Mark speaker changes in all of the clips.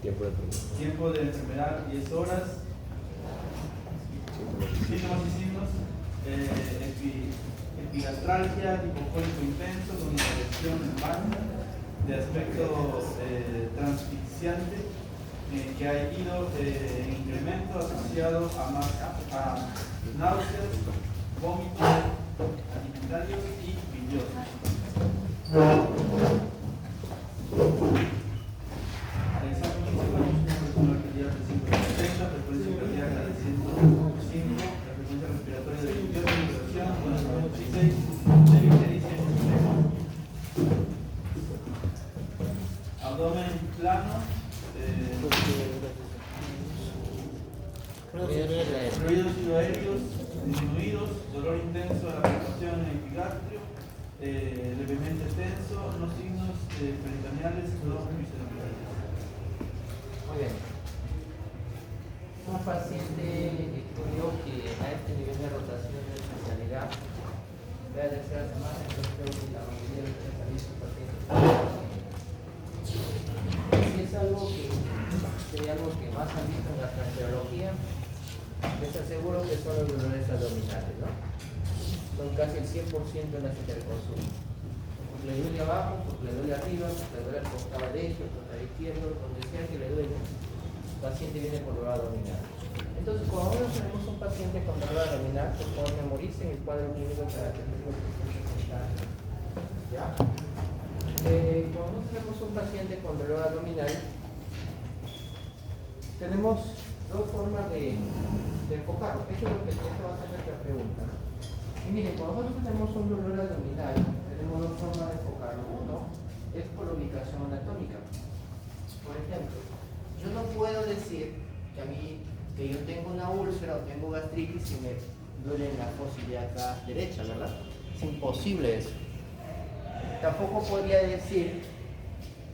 Speaker 1: Tiempo de enfermedad 10 horas. Síntomas y signos. Epigastralgia, lipocólico intenso con infección en banda, de aspecto transfixiante, que ha ido en incremento asociado a náuseas, vómitos alimentarios y biliosos. El examen físico es una presión cardíaca de 170, frecuencia cardíaca de 105, la frecuencia respiratoria de 28, vibración 96, de ictericia abdomen plano, fluidos sudoaéreos disminuidos, dolor intenso de la palpación en el epigastrio, levemente tenso, no signos peritoneales, no miserabilidades.
Speaker 2: Muy bien. Un paciente estudió que a este nivel de rotación de especialidad de la tercera semana, entonces creo que la mayoría de los especialistas pacientes. Si es algo que sería algo que más han visto en la gastroenterología, les aseguro que son los dolores abdominales, ¿no? Son casi el 100% de las que le consumen. Porque le duele abajo, porque le duele arriba, porque le duele al costado derecho, al costado izquierdo, donde sea que le duele, el paciente viene por dolor abdominal. Entonces, cuando nosotros tenemos un paciente con dolor abdominal, por favor memoricen el cuadro clínico característico que se presenta. ¿Ya? Cuando nosotros tenemos un paciente con dolor abdominal, tenemos dos formas de enfocarlo. Eso es lo que va a ser nuestra pregunta. Y miren, cuando nosotros tenemos un dolor abdominal, tenemos dos formas de enfocarlo. Uno es por la ubicación anatómica. Por ejemplo, yo no puedo decir que yo tengo una úlcera o tengo gastritis y me duele en la fosa ilíaca derecha, ¿verdad? Es imposible eso. Tampoco podría decir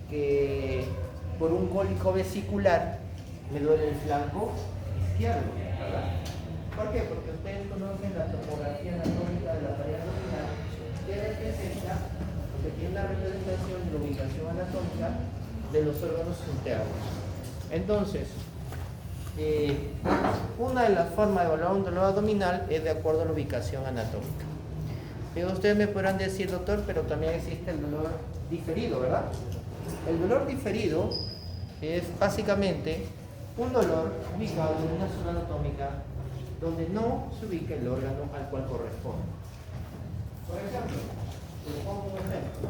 Speaker 2: que por un cólico vesicular me duele el flanco izquierdo, ¿verdad? ¿Por qué? Porque ustedes conocen la topografía anatómica de la pared abdominal, que representa, que tiene una representación de la ubicación anatómica de los órganos internos. Entonces, una de las formas de evaluar un dolor abdominal es de acuerdo a la ubicación anatómica. Pero ustedes me podrán decir, doctor, pero también existe el dolor diferido, ¿verdad? El dolor diferido es básicamente un dolor ubicado en una zona anatómica donde no se ubica el órgano al cual corresponde. Por ejemplo, les pongo un ejemplo.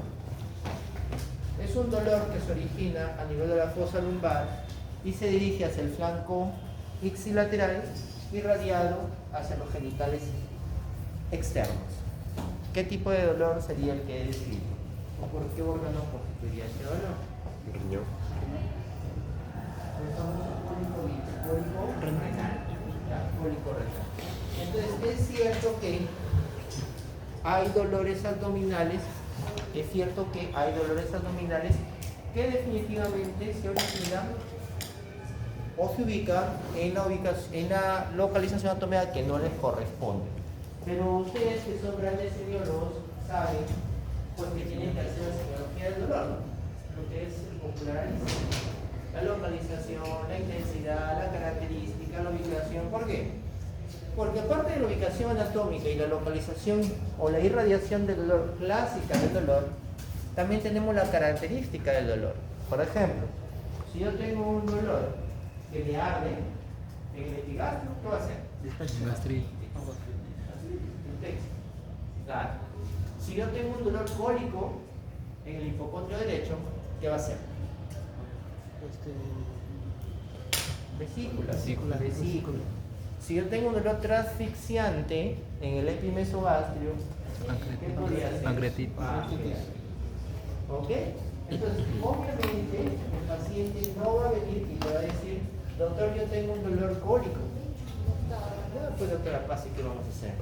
Speaker 2: Es un dolor que se origina a nivel de la fosa lumbar y se dirige hacia el flanco ipsilateral irradiado hacia los genitales externos. ¿Qué tipo de dolor sería el que he descrito? ¿O por qué órgano constituiría ese dolor?
Speaker 3: Riñón.
Speaker 2: Cólico renal. Entonces es cierto que hay dolores abdominales, que definitivamente se originan o se ubican en la localización anatómica que no les corresponde. Pero ustedes que son grandes semiólogos saben pues que tienen que hacer la semiología del dolor, ¿no? Lo que es el popularismo, la localización, la intensidad, la característica, la ubicación. ¿Por qué? Porque aparte de la ubicación anatómica y la localización o la irradiación del dolor clásica del dolor, también tenemos la característica del dolor. Por ejemplo, si yo tengo un dolor que me arde en el epigastrio, ¿qué va a hacer?
Speaker 4: Gastritis.
Speaker 2: Claro. Si yo tengo un dolor cólico en el hipocondrio derecho, ¿qué va a hacer? Vesícula. Si yo tengo un dolor transfixiante en el epimesogastrio, ¿qué podría hacer?
Speaker 4: Pancreatitis.
Speaker 2: ¿Ok? Entonces, obviamente, el paciente no va a venir y le va a decir, doctor, yo tengo un dolor cólico. Pues, doctora Paz, ¿qué vamos a hacer?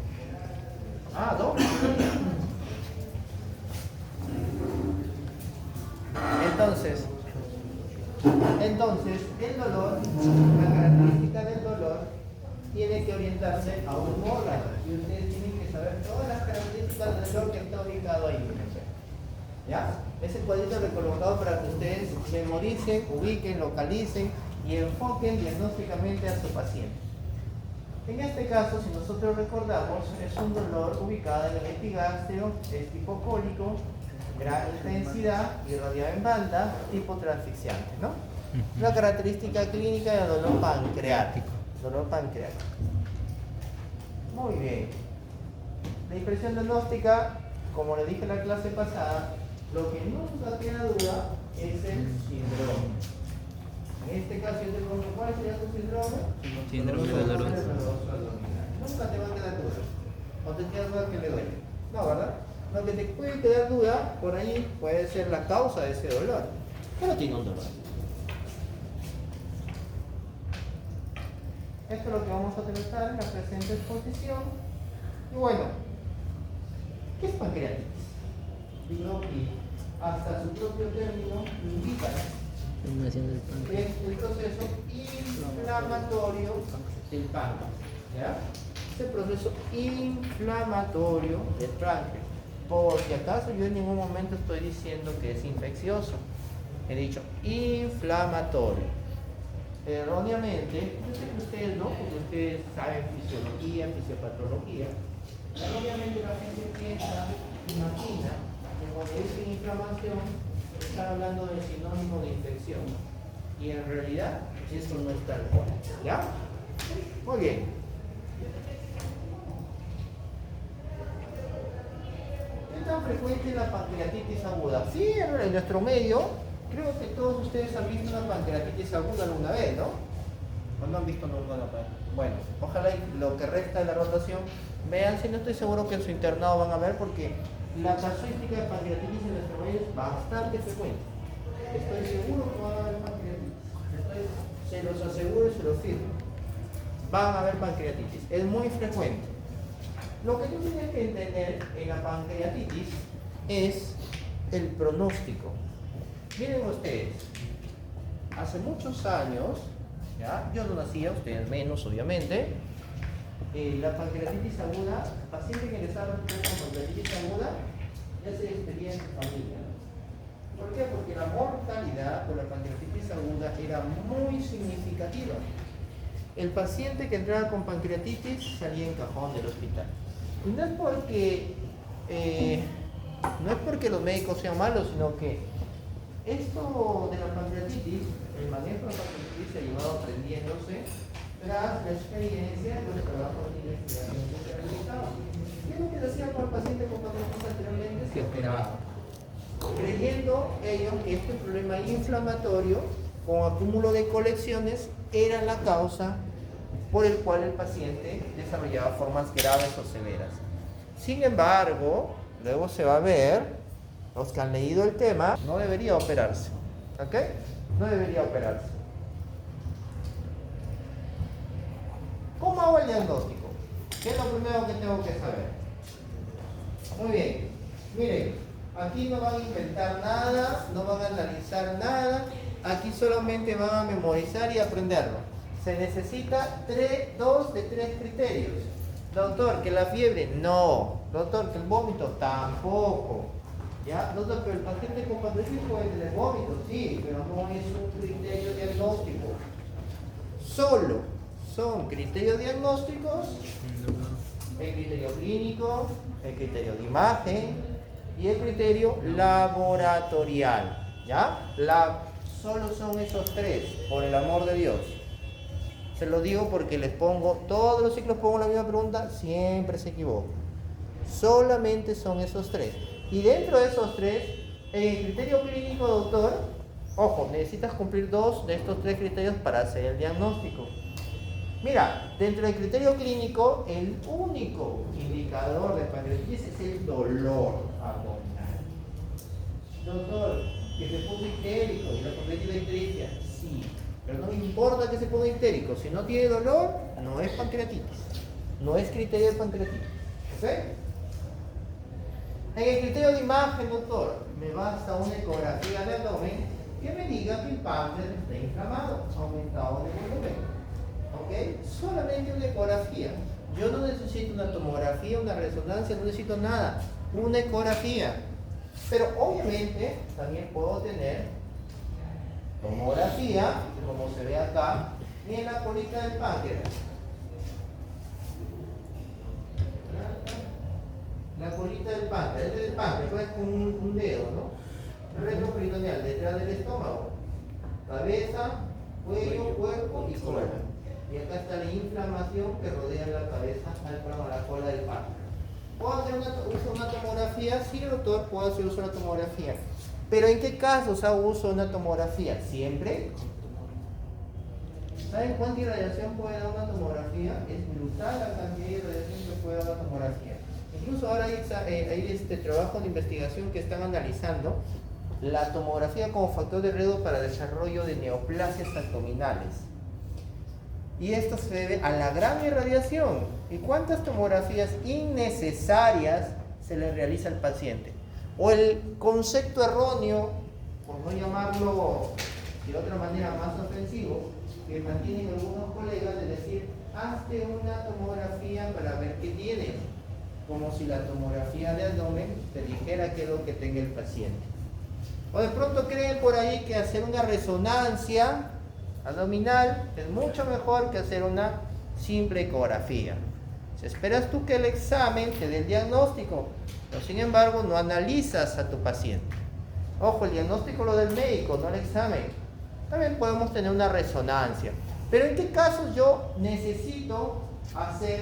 Speaker 2: Doble. Entonces, el dolor, la característica del dolor, tiene que orientarse a un órgano. Y ustedes tienen que saber todas las características del dolor que está ubicado ahí. ¿Ya? Ese cuadrito recolocado para que ustedes memoricen, ubiquen, localicen y enfoquen diagnósticamente a su paciente. En este caso, si nosotros recordamos, es un dolor ubicado en el epigastrio, es tipo cólico, gran intensidad, irradiado en banda, tipo transfixiante, ¿no? Una característica clínica del dolor pancreático. Dolor pancreático. Muy bien. La impresión diagnóstica, como le dije en la clase pasada, lo que nunca queda duda es el síndrome. En este caso, yo te pregunto, ¿cuál sería tu síndrome?
Speaker 3: Síndrome
Speaker 2: doloroso abdominal. Nunca te va a quedar duda. O te queda duda que le duele. No, ¿verdad? Lo que te puede quedar duda por ahí puede ser la causa de ese dolor. Pero tiene un dolor. Esto es lo que vamos a tratar en la presente exposición. Y bueno, ¿qué es pancreatitis? Digo que hasta su propio término indica es el proceso inflamatorio del páncreas. ¿Ya? Es el proceso inflamatorio del páncreas. Por si acaso yo en ningún momento estoy diciendo que es infeccioso. He dicho inflamatorio. Erróneamente, yo sé que ustedes no, porque ustedes saben fisiología, fisiopatología. Erróneamente la gente piensa, imagina, que cuando dice inflamación, está hablando de sinónimo de infección. Y en realidad, eso no es tal cual. ¿Ya? Muy bien. ¿Qué tan frecuente es la pancreatitis aguda? Sí, en nuestro medio, creo que todos ustedes han visto una pancreatitis aguda alguna vez, ¿no? ¿O no han visto nunca una pancreatitis? Bueno, ojalá y lo que resta de la rotación, vean, si no estoy seguro que en su internado van a ver, porque la casuística de pancreatitis en nuestro medio es bastante frecuente. Estoy seguro que van a haber pancreatitis. Se los aseguro y se los firmo. Van a haber pancreatitis. Es muy frecuente. Lo que tú tienes que entender en la pancreatitis es el pronóstico. Miren ustedes, hace muchos años, ¿ya? Yo no nacía, ustedes menos obviamente, la pancreatitis aguda, paciente que ingresaba con pancreatitis aguda, ya se despedía en su familia. ¿Por qué? Porque la mortalidad por la pancreatitis aguda era muy significativa. El paciente que entraba con pancreatitis salía en cajón del hospital. Y no es porque los médicos sean malos, sino que esto de la pancreatitis, el manejo de la pancreatitis se ha llevado aprendiéndose tras la experiencia de los trabajos de investigación que se realizaban. ¿Qué es lo que decía con el paciente con pancreatitis anteriormente? Se operaba, creyendo ellos que este problema inflamatorio con acúmulo de colecciones era la causa por el cual el paciente desarrollaba formas graves o severas. Sin embargo, luego se va a ver, los que han leído el tema, no debería operarse. ¿Ok? No debería operarse. ¿Cómo hago el diagnóstico? ¿Qué es lo primero que tengo que saber? Muy bien. Miren, aquí no van a inventar nada, no van a analizar nada. Aquí solamente van a memorizar y aprenderlo. Se necesita 2 de 3 criterios. Doctor, que la fiebre, no. Doctor, que el vómito, tampoco. ¿Ya? Doctor, pero el paciente con pancreatitis puede tener vómito, sí, pero no es un criterio diagnóstico. Solo son criterios diagnósticos el criterio clínico, el criterio de imagen y el criterio laboratorial. ¿Ya? Solo son esos 3, por el amor de Dios. Se lo digo porque les pongo, todos los ciclos pongo la misma pregunta, siempre se equivocan. Solamente son esos 3. Y dentro de esos 3, en el criterio clínico, doctor, ojo, necesitas cumplir 2 de estos 3 criterios para hacer el diagnóstico. Mira, dentro del criterio clínico, el único indicador de pancreatitis es el dolor abdominal. Doctor, que se ponga histérico y la pancreatitis la ictericia, sí. Pero no me importa que se ponga histérico. Si no tiene dolor, no es pancreatitis. No es criterio de pancreatitis. ¿Ok? En el criterio de imagen, doctor, me basta una ecografía de abdomen que me diga que el páncreas está inflamado, aumentado de volumen. ¿Ok? Solamente una ecografía. Yo no necesito una tomografía, una resonancia, no necesito nada. Una ecografía. Pero obviamente también puedo tener tomografía, como se ve acá, en la colita del páncreas. La colita del páncreas, este es el páncreas, es como un dedo, ¿no? Retroperitoneal, detrás del estómago. Cabeza, cuello, cuerpo y cola. Y acá está la inflamación que rodea la cabeza, la cola del páncreas. ¿Puedo hacer uso de una tomografía? Sí, doctor, puedo hacer uso de una tomografía. Pero ¿en qué casos hago uso de una tomografía? ¿Siempre? ¿Saben cuánta irradiación puede dar una tomografía? Es brutal la cantidad de irradiación que puede dar una tomografía. Incluso ahora hay trabajo de investigación que están analizando la tomografía como factor de riesgo para desarrollo de neoplasias abdominales. Y esto se debe a la gran irradiación. ¿Y cuántas tomografías innecesarias se le realiza al paciente? O el concepto erróneo, por no llamarlo de otra manera más ofensivo, que mantienen algunos colegas de decir, hazte una tomografía para ver qué tienes, como si la tomografía de abdomen te dijera qué es lo que tenga el paciente. O de pronto creen por ahí que hacer una resonancia abdominal es mucho mejor que hacer una simple ecografía. Si esperas tú que el examen te dé el diagnóstico, pero sin embargo no analizas a tu paciente. Ojo, el diagnóstico lo del médico, no el examen. También podemos tener una resonancia. Pero ¿en qué casos yo necesito hacer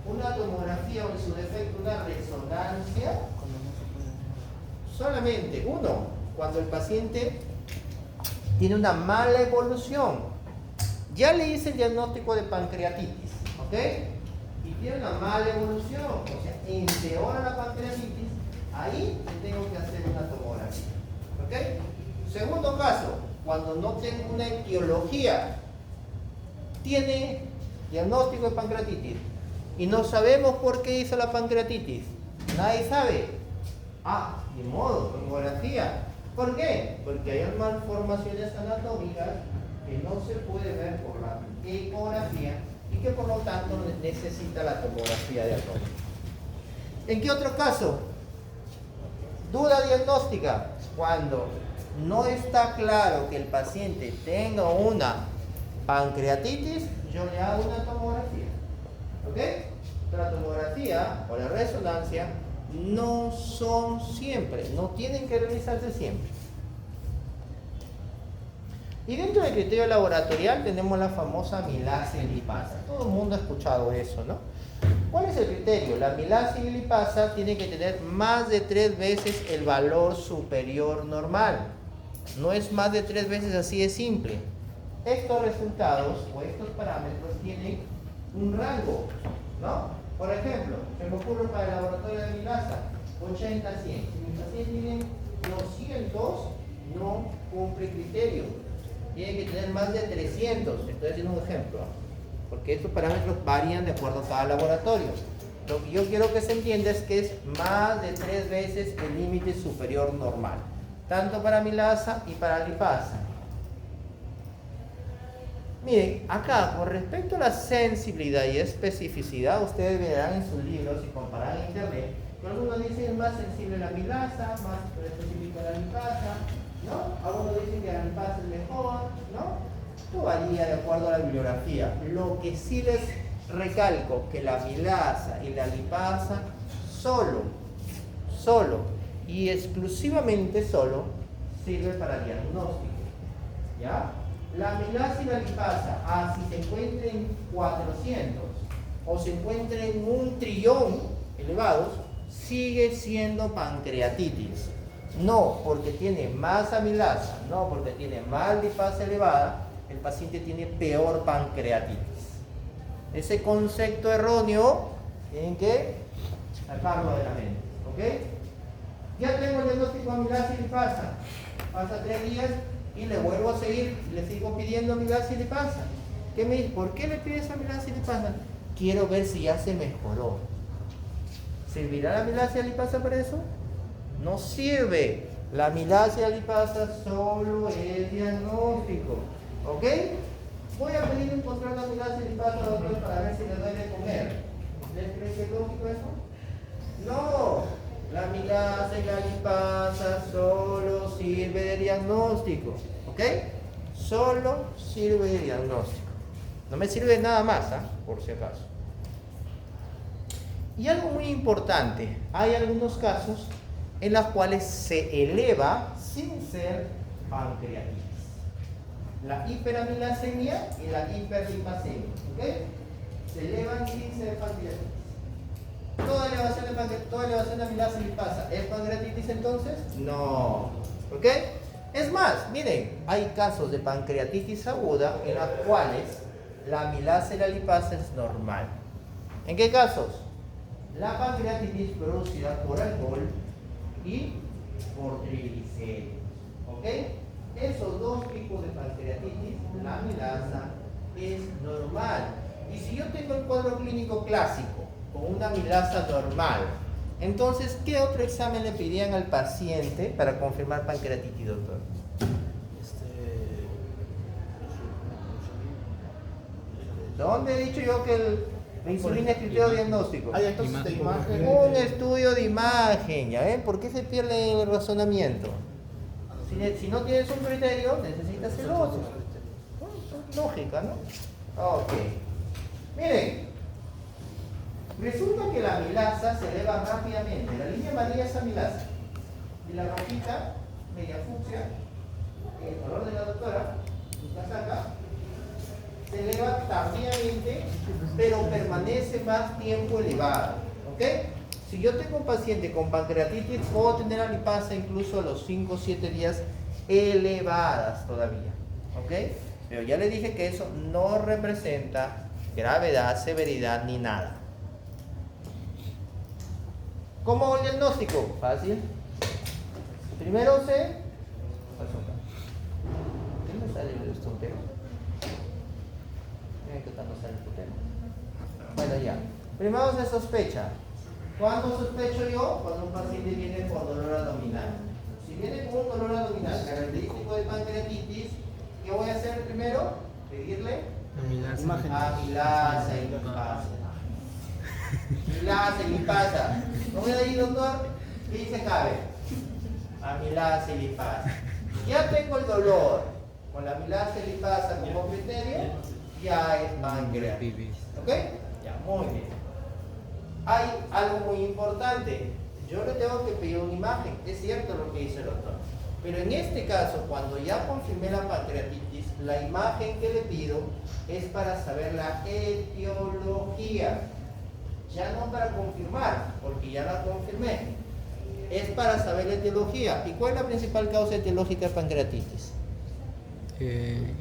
Speaker 2: una tomografía o en su defecto una resonancia? Solamente uno, cuando el paciente tiene una mala evolución. Ya le hice el diagnóstico de pancreatitis, ¿ok? Y tiene una mala evolución, o sea, empeora la pancreatitis, ahí tengo que hacer una tomografía, ¿ok? Segundo caso, cuando no tengo una etiología, tiene diagnóstico de pancreatitis y no sabemos por qué hizo la pancreatitis, nadie sabe. Ni modo, tomografía. ¿Por qué? Porque hay malformaciones anatómicas que no se puede ver por la ecografía y que por lo tanto necesita la tomografía de abdomen. ¿En qué otro caso? Duda diagnóstica. Cuando no está claro que el paciente tenga una pancreatitis, yo le hago una tomografía. ¿Ok? Pero la tomografía o la resonancia no son siempre, no tienen que realizarse siempre. Y dentro del criterio laboratorial tenemos la famosa amilasa y lipasa. Todo el mundo ha escuchado eso, ¿no? ¿Cuál es el criterio? La amilasa y lipasa tienen que tener más de 3 veces el valor superior normal. No es más de 3 veces, así de simple. Estos resultados o estos parámetros tienen un rango, ¿no? Por ejemplo, se me ocurre para el laboratorio de amilasa, 80-100. Si mi paciente tiene 200, no cumple criterio. Tiene que tener más de 300. Estoy haciendo un ejemplo, porque estos parámetros varían de acuerdo a cada laboratorio. Lo que yo quiero que se entienda es que es más de 3 veces el límite superior normal, tanto para amilasa y para lipasa. Miren, acá, con respecto a la sensibilidad y especificidad, ustedes verán en sus libros y comparan en internet, que algunos dicen es más sensible la amilasa, más específica la lipasa, ¿no? Algunos dicen que la lipasa es mejor, ¿no? Esto varía de acuerdo a la bibliografía. Lo que sí les recalco, que la amilasa y la lipasa solo y exclusivamente solo sirve para diagnóstico, ¿ya? La amilasa y la lipasa, si se encuentra en 400 o se encuentra en 1.000.000.000 elevados, sigue siendo pancreatitis. No porque tiene más amilasa, no porque tiene más lipasa elevada, el paciente tiene peor pancreatitis. Ese concepto erróneo tienen que sacarlo de la mente, ¿ok? Ya tengo el diagnóstico de amilasa y lipasa. Pasa 3 días y le vuelvo a seguir, le sigo pidiendo amilasa y lipasa. ¿Qué me dice? ¿Por qué le pides amilasa y lipasa? Quiero ver si ya se mejoró. ¿Servirá la amilasa y la lipasa para eso? No sirve. La amilasa y la lipasa solo es diagnóstico. ¿Ok? Voy a pedir un control de amilasa y lipasa a doctor para ver si le doy de comer. ¿Les cree que es lógico eso? No. La amilasa y la lipasa solo sirve de diagnóstico, ¿ok? Solo sirve de diagnóstico. No me sirve de nada más, por si acaso. Y algo muy importante, hay algunos casos en los cuales se eleva sin ser pancreatitis. La hiperamilacemia y la hiperlipasemia, ¿ok? Se elevan sin ser pancreatitis. Toda elevación de amilasa y lipasa, ¿es pancreatitis entonces? No. ¿Ok? Es más, miren, hay casos de pancreatitis aguda en las cuales la amilasa y la lipasa es normal. ¿En qué casos? La pancreatitis producida por alcohol y por triglicéridos. ¿Ok? Esos dos tipos de pancreatitis, la amilasa es normal. Y si yo tengo el cuadro clínico clásico con una amilasa normal, entonces, ¿qué otro examen le pedían al paciente para confirmar pancreatitis, doctor? ¿Dónde he dicho yo que la insulina es criterio diagnóstico?
Speaker 3: Hay entonces de imagen.
Speaker 2: Un estudio de imagen, ¿ya ven? ¿Por qué se pierde el razonamiento? Si no tienes un criterio, necesitas el otro. Lógica, ¿no? Ok. Miren, resulta que la amilasa se eleva rápidamente. La línea amarilla es amilasa. Y la rojita, media fucsia, el color de la doctora, la saca, se eleva tardíamente, pero permanece más tiempo elevada. ¿Ok? Si yo tengo un paciente con pancreatitis, puedo tener la lipasa incluso a los 5 o 7 días elevadas todavía. ¿Ok? Pero ya le dije que eso no representa gravedad, severidad ni nada. ¿Cómo hago el diagnóstico? Fácil. Primero ¿qué me sale el estompero? Miren que no sale el putero. Bueno, ya. Primero se sospecha. ¿Cuándo sospecho yo? Cuando un paciente viene con dolor abdominal. Si viene con un dolor abdominal característico de pancreatitis, ¿qué voy a hacer primero? Pedirle amilasa y lipasa. Amilasa y lipasa. ¿No voy a ir, doctor? ¿Qué dice cabe? Amilasa y lipasa. Ya tengo el dolor. Con la amilasa y lipasa como criterio, ya es pancreatitis. ¿Ok? Ya, muy bien. Hay algo muy importante. Yo le tengo que pedir una imagen. Es cierto lo que dice el doctor. Pero en este caso, cuando ya confirmé la pancreatitis, la imagen que le pido es para saber la etiología. Ya no para confirmar, porque ya la confirmé. Es para saber la etiología. ¿Y cuál es la principal causa etiológica de pancreatitis?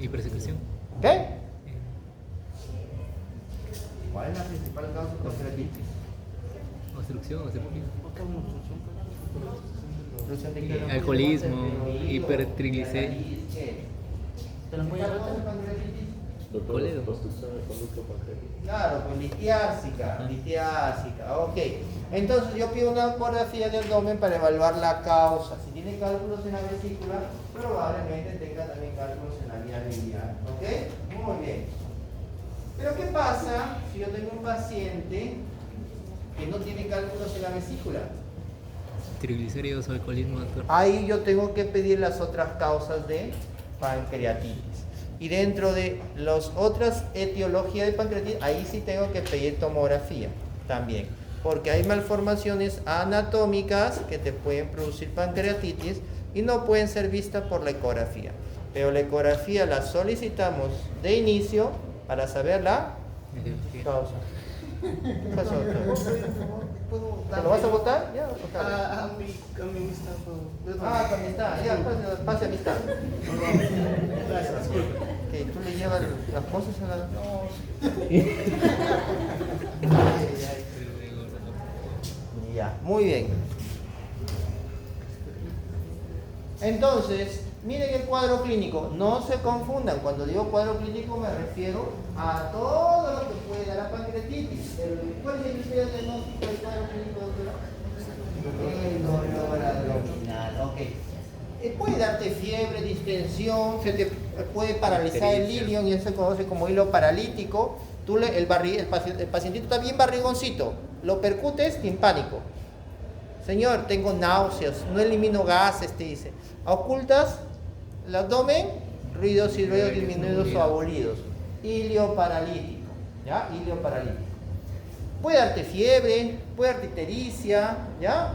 Speaker 4: Hipersecreción.
Speaker 2: ¿Qué? ¿Cuál es la principal causa de pancreatitis?
Speaker 4: Obstrucción, obstrucción.
Speaker 2: ¿Obstrucción de qué?
Speaker 4: Alcoholismo, hipertriglicéridos.
Speaker 2: ¿Qué?
Speaker 4: Coledo.
Speaker 2: Claro, pues litiásica, ok. Entonces yo pido una ecografía de abdomen para evaluar la causa. Si tiene cálculos en la vesícula, probablemente tenga también cálculos en la vía biliar, ¿ok? Muy bien. Pero ¿qué pasa si yo tengo un paciente que no tiene cálculos en la vesícula?
Speaker 4: Triglicéridos o alcoholismo, doctor.
Speaker 2: Ahí yo tengo que pedir las otras causas de pancreatitis. Y dentro de las otras etiologías de pancreatitis, ahí sí tengo que pedir tomografía también. Porque hay malformaciones anatómicas que te pueden producir pancreatitis y no pueden ser vistas por la ecografía. Pero la ecografía la solicitamos de inicio para saber la causa. ¿Qué pasó, doctor? ¿Te lo vas a votar? Ya,
Speaker 3: A mi amistad.
Speaker 2: tu amistad, ya, pase amistad.
Speaker 3: Gracias, disculpe.
Speaker 2: Que tú le llevas las cosas a la... No. Ya, muy bien. Entonces, miren el cuadro clínico. No se confundan. Cuando digo cuadro clínico me refiero a todo lo que puede dar la pancreatitis. ¿Cuál es el criterio diagnóstico del cuadro clínico, doctora? El dolor abdominal, ok. Puede darte fiebre, distensión, se te puede paralizar el ilion y eso se conoce como hilo paralítico. El pacientito está bien barrigoncito, lo percutes timpánico. Señor, tengo náuseas, no elimino gases, te dice. Ocultas el abdomen, ruidos y ruidos disminuidos o abolidos. Ilio paralítico, ¿ya? Ilio paralítico. Puede darte fiebre, puede darte ictericia, ¿ya?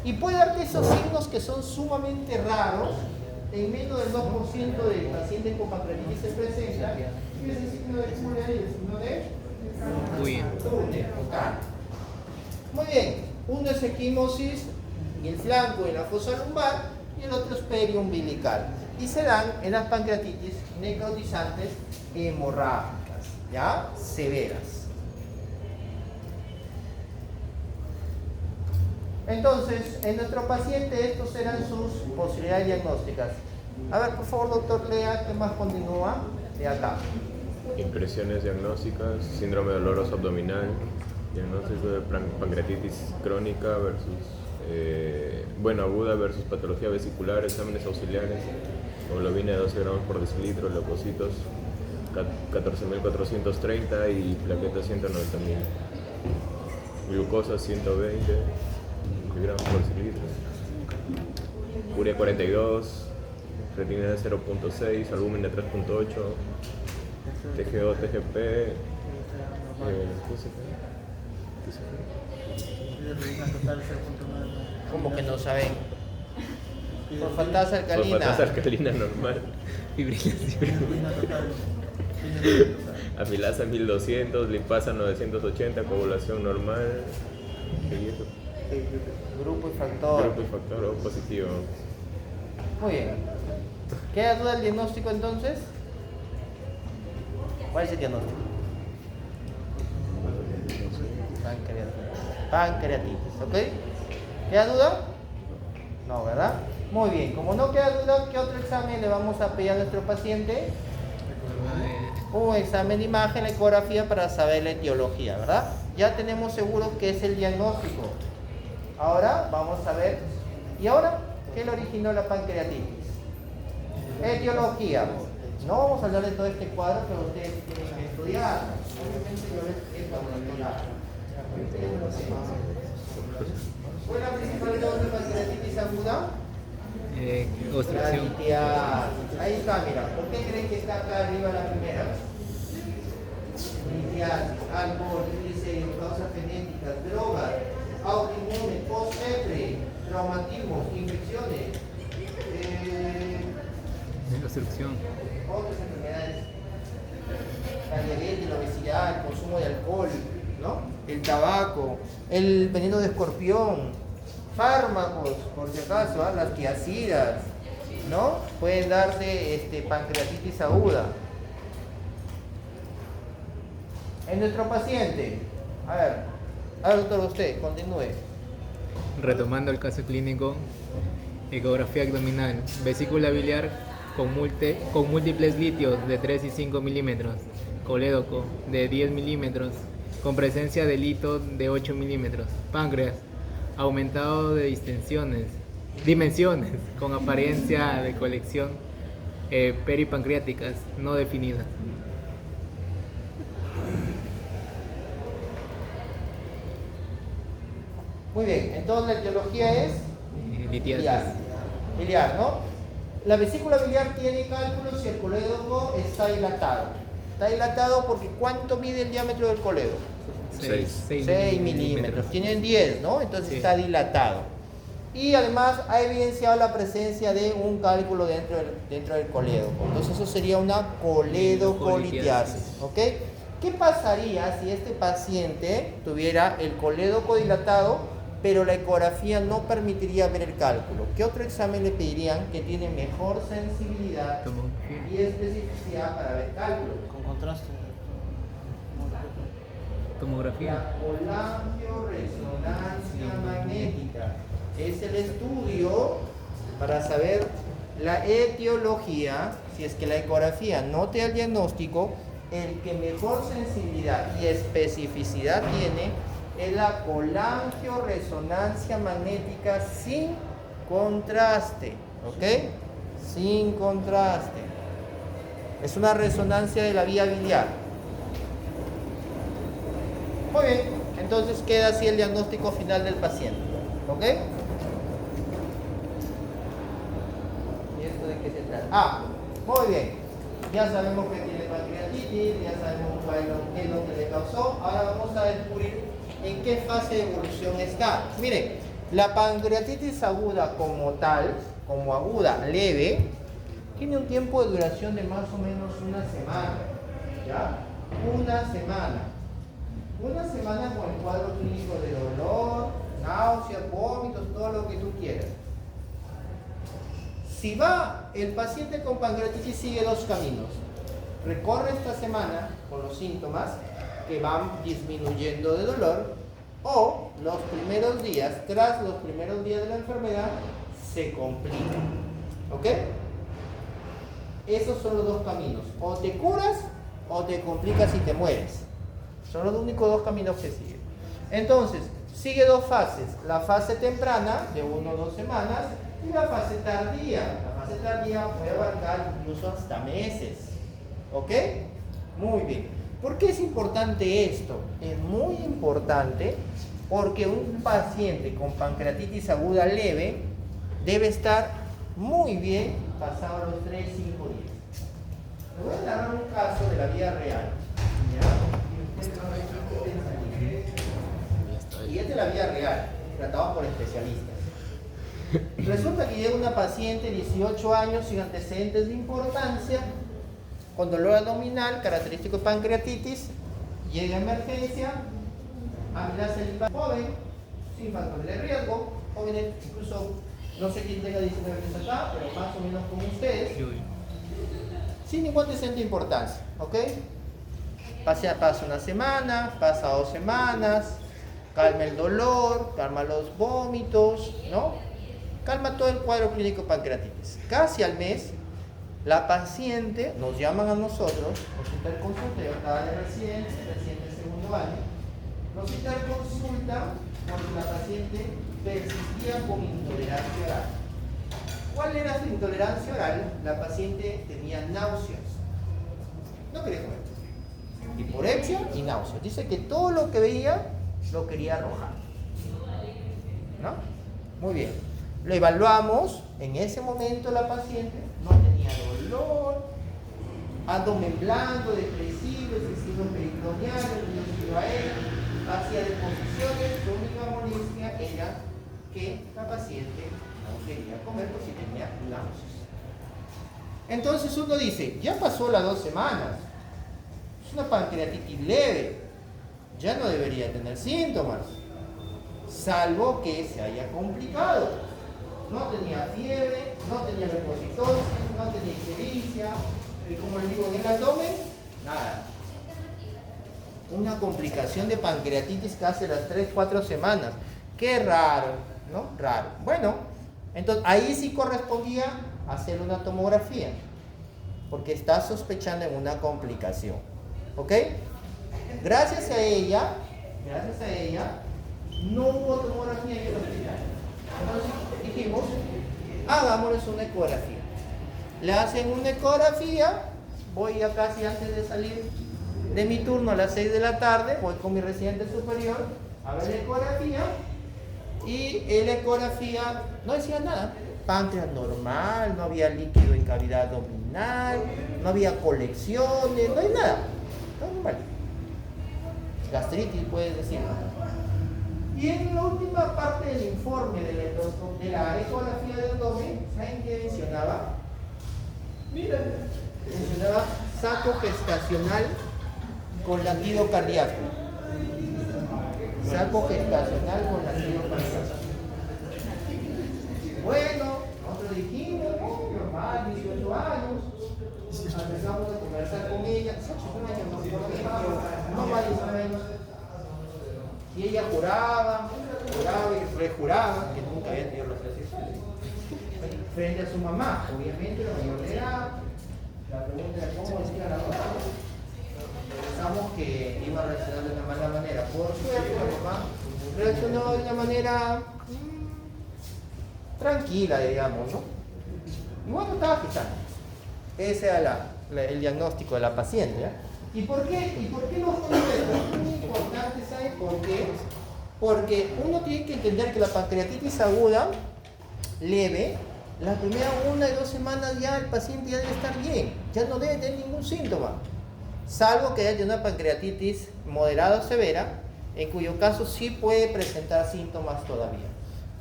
Speaker 2: Y puede darte esos signos que son sumamente raros. En menos del 2% de pacientes con pancreatitis se presenta. Y es el signo de Turner y el signo de Turner. Muy bien. Uno es equimosis en el flanco, en la fosa lumbar, y el otro es periumbilical. Y se dan en las pancreatitis necrotizantes hemorrágicas, ¿ya? Severas. Entonces, en nuestro paciente estos eran sus posibilidades diagnósticas. A ver, por favor, doctor, lea qué más continúa de acá.
Speaker 5: Impresiones diagnósticas, síndrome doloroso abdominal, diagnóstico de pancreatitis crónica versus, aguda versus patología vesicular, exámenes auxiliares, hemoglobina de 12 gramos por decilitro, leucocitos 14.430 y plaquetas 190.000. Glucosa 120 miligramos por decilitro. Urea 42, creatinina de 0.6, albúmina de 3.8, TGO, TGP,
Speaker 2: ¿Cómo que no saben? Fosfatasa alcalina.
Speaker 5: Fosfatasa alcalina normal.
Speaker 4: Fibrilación.
Speaker 5: Amilasa 1200, lipasa 980, coagulación normal.
Speaker 2: Grupo y factor.
Speaker 5: Grupo y factor O positivo.
Speaker 2: Muy bien. ¿Queda duda el diagnóstico entonces? ¿Cuál es el diagnóstico? Pancreatitis, ¿ok? ¿Queda duda? No, ¿verdad? Muy bien, como no queda duda, ¿qué otro examen le vamos a pedir a nuestro paciente? Un examen de imagen, la ecografía para saber la etiología, ¿verdad? Ya tenemos seguro qué es el diagnóstico. Ahora vamos a ver, ¿y ahora qué le originó la pancreatitis? Etiología. No vamos a hablar de todo este cuadro, pero ustedes tienen que estudiar. Obviamente yo les he laboratorio. ¿Cuál es la principal causa de pancreatitis aguda?
Speaker 4: Obstrucción.
Speaker 2: Litiasis. Ahí está, mira. ¿Por qué creen que está acá arriba la primera? Litiasis, alcohol, triglicéridos, causas genéticas, drogas, autoinmune, post-EPRE, traumatismos, infecciones,
Speaker 4: Obstrucción.
Speaker 2: otras enfermedades, la diabetes, la obesidad, el consumo de alcohol, ¿no? El tabaco, el veneno de escorpión, fármacos, por si acaso, las tiazidas, ¿no? Pueden darse pancreatitis aguda. En nuestro paciente, a ver doctor, usted, continúe.
Speaker 4: Retomando el caso clínico, ecografía abdominal, vesícula biliar con múltiples litios de 3 y 5 milímetros, colédoco de 10 milímetros, con presencia de lito de 8 milímetros, páncreas aumentado de dimensiones, con apariencia de colección peripancreáticas no definidas.
Speaker 2: Muy bien, entonces la etiología es
Speaker 4: Litiasis.
Speaker 2: biliar, ¿no? La vesícula biliar tiene cálculos y el colédoco está dilatado. Está dilatado porque ¿cuánto mide el diámetro del colédoco? 6 milímetros. Tienen 10, ¿no? Entonces
Speaker 4: Sí.
Speaker 2: está dilatado. Y además ha evidenciado la presencia de un cálculo dentro del colédoco. Entonces eso sería una colédocolitiasis, ¿ok? ¿Qué pasaría si este paciente tuviera el colédoco dilatado, pero la ecografía no permitiría ver el cálculo? ¿Qué otro examen le pedirían que tiene mejor sensibilidad y especificidad para ver cálculos?
Speaker 3: Con contraste.
Speaker 4: Tomografía.
Speaker 2: La colangioresonancia magnética es el estudio para saber la etiología. Si es que la ecografía no te da el diagnóstico, el que mejor sensibilidad y especificidad tiene es la colangioresonancia magnética sin contraste, ¿ok? Sin contraste. Es una resonancia de la vía biliar. Muy bien, entonces queda así el diagnóstico final del paciente. ¿Ok? ¿Y esto de qué se trata? Ah, muy bien. Ya sabemos que tiene pancreatitis, ya sabemos qué es lo que le causó. Ahora vamos a descubrir en qué fase de evolución está. Miren, la pancreatitis aguda como tal, como aguda leve, tiene un tiempo de duración de más o menos una semana. ¿Ya? Una semana. Una semana con el cuadro clínico de dolor, náuseas, vómitos, todo lo que tú quieras. Si va, el paciente con pancreatitis sigue dos caminos. Recorre esta semana con los síntomas que van disminuyendo de dolor, o los primeros días, tras los primeros días de la enfermedad, se complica. ¿Ok? Esos son los dos caminos. O te curas o te complicas y te mueres. Son los únicos dos caminos que siguen. Entonces, sigue dos fases. La fase temprana, de 1 o 2 semanas, y la fase tardía. La fase tardía puede abarcar incluso hasta meses. ¿Ok? Muy bien. ¿Por qué es importante esto? Es muy importante porque un paciente con pancreatitis aguda leve debe estar muy bien pasado los 3-5 días. Le voy a dar un caso de la vida real. Y es de la vida real, tratado por especialistas. Resulta que llega una paciente de 18 años sin antecedentes de importancia, con dolor abdominal, característico de pancreatitis, llega a emergencia, amenaza el impacto joven, sin factores de riesgo, jóvenes, incluso no sé quién tenga 19 años acá, pero más o menos como ustedes, sin ningún antecedente de importancia, ¿ok? Pasa una semana, pasa 2 semanas, calma el dolor, calma los vómitos, ¿no? Calma todo el cuadro clínico de pancreatitis. Casi al mes, la paciente, nos llaman a nosotros, nos interconsulta, yo estaba de recién segundo año, nos interconsulta porque la paciente persistía con intolerancia oral. ¿Cuál era su intolerancia oral? La paciente tenía náuseas. No quería comer. Hiporexia y náuseas. Dice que todo lo que veía lo quería arrojar. ¿No? Muy bien. Lo evaluamos. En ese momento la paciente no tenía dolor, abdomen blando, depresivo, excesivo peritoneal, dióxido aéreo, hacía deposiciones. Su única molestia era que la paciente no quería comer porque tenía náuseas. Entonces uno dice, ya pasó las 2 semanas, es una pancreatitis leve, ya no debería tener síntomas, salvo que se haya complicado. No tenía fiebre, no tenía leucocitosis, no tenía ictericia, y como les digo, en el abdomen, nada. Una complicación de pancreatitis casi a las 3-4 semanas. Qué raro, ¿no? Raro. Bueno, entonces ahí sí correspondía hacer una tomografía, porque está sospechando en una complicación. ¿Ok? Gracias a ella, no hubo tomografía en el hospital. Entonces dijimos, hagámosles una ecografía. Le hacen una ecografía, voy ya casi antes de salir de mi turno a las 6 de la tarde, voy con mi residente superior a ver la ecografía, y en la ecografía no decía nada. Páncreas normal, no había líquido en cavidad abdominal, no había colecciones, no hay nada. Todo normal. Gastritis, puedes decir. Y en la última parte del informe de la ecografía del abdomen, ¿saben qué mencionaba? Mira, mencionaba saco gestacional con latido cardíaco. Saco gestacional con latido cardíaco. Bueno, nosotros dijimos, normal, 18 años. Empezamos a conversar con ella, 18 años, no más de 19 años. Y ella juraba y rejuraba que nunca había tenido relaciones sexuales. Frente a su mamá, obviamente la mayor de edad. La pregunta era cómo decía la mamá. Pensamos que iba a reaccionar de una mala manera. Por suerte la mamá reaccionó de una manera tranquila, digamos, ¿no? Y bueno, estaba gestando. Ese era el diagnóstico de la paciente, ¿eh? ¿Y por qué lo pongo esto? Es muy importante, ¿saben por qué? Porque uno tiene que entender que la pancreatitis aguda, leve, las primeras 1 y 2 semanas ya el paciente ya debe estar bien, ya no debe tener ningún síntoma, salvo que haya tenido una pancreatitis moderada o severa, en cuyo caso sí puede presentar síntomas todavía.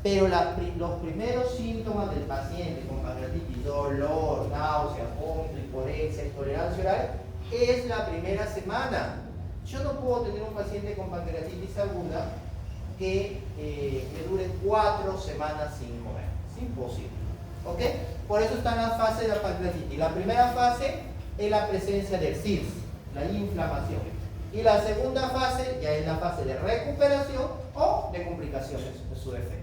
Speaker 2: Pero los primeros síntomas del paciente con pancreatitis, dolor, náusea, vómito, hiporencia, intolerancia oral, es la primera semana. Yo no puedo tener un paciente con pancreatitis aguda que me dure 4 semanas sin mover. Es imposible. ¿Ok? Por eso están las fases de la pancreatitis. La primera fase es la presencia del CIRS, la inflamación. Y la segunda fase ya es la fase de recuperación o de complicaciones de su defecto.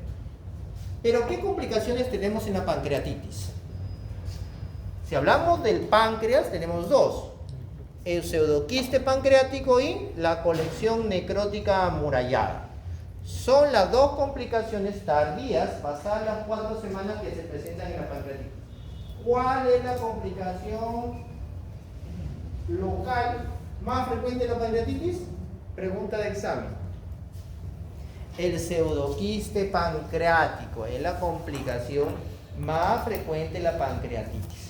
Speaker 2: Pero ¿qué complicaciones tenemos en la pancreatitis? Si hablamos del páncreas, tenemos dos: el pseudoquiste pancreático y la colección necrótica amurallada. Son las dos complicaciones tardías, pasadas las 4 semanas que se presentan en la pancreatitis. ¿Cuál es la complicación local más frecuente de la pancreatitis? Pregunta de examen. El pseudoquiste pancreático es la complicación más frecuente de la pancreatitis.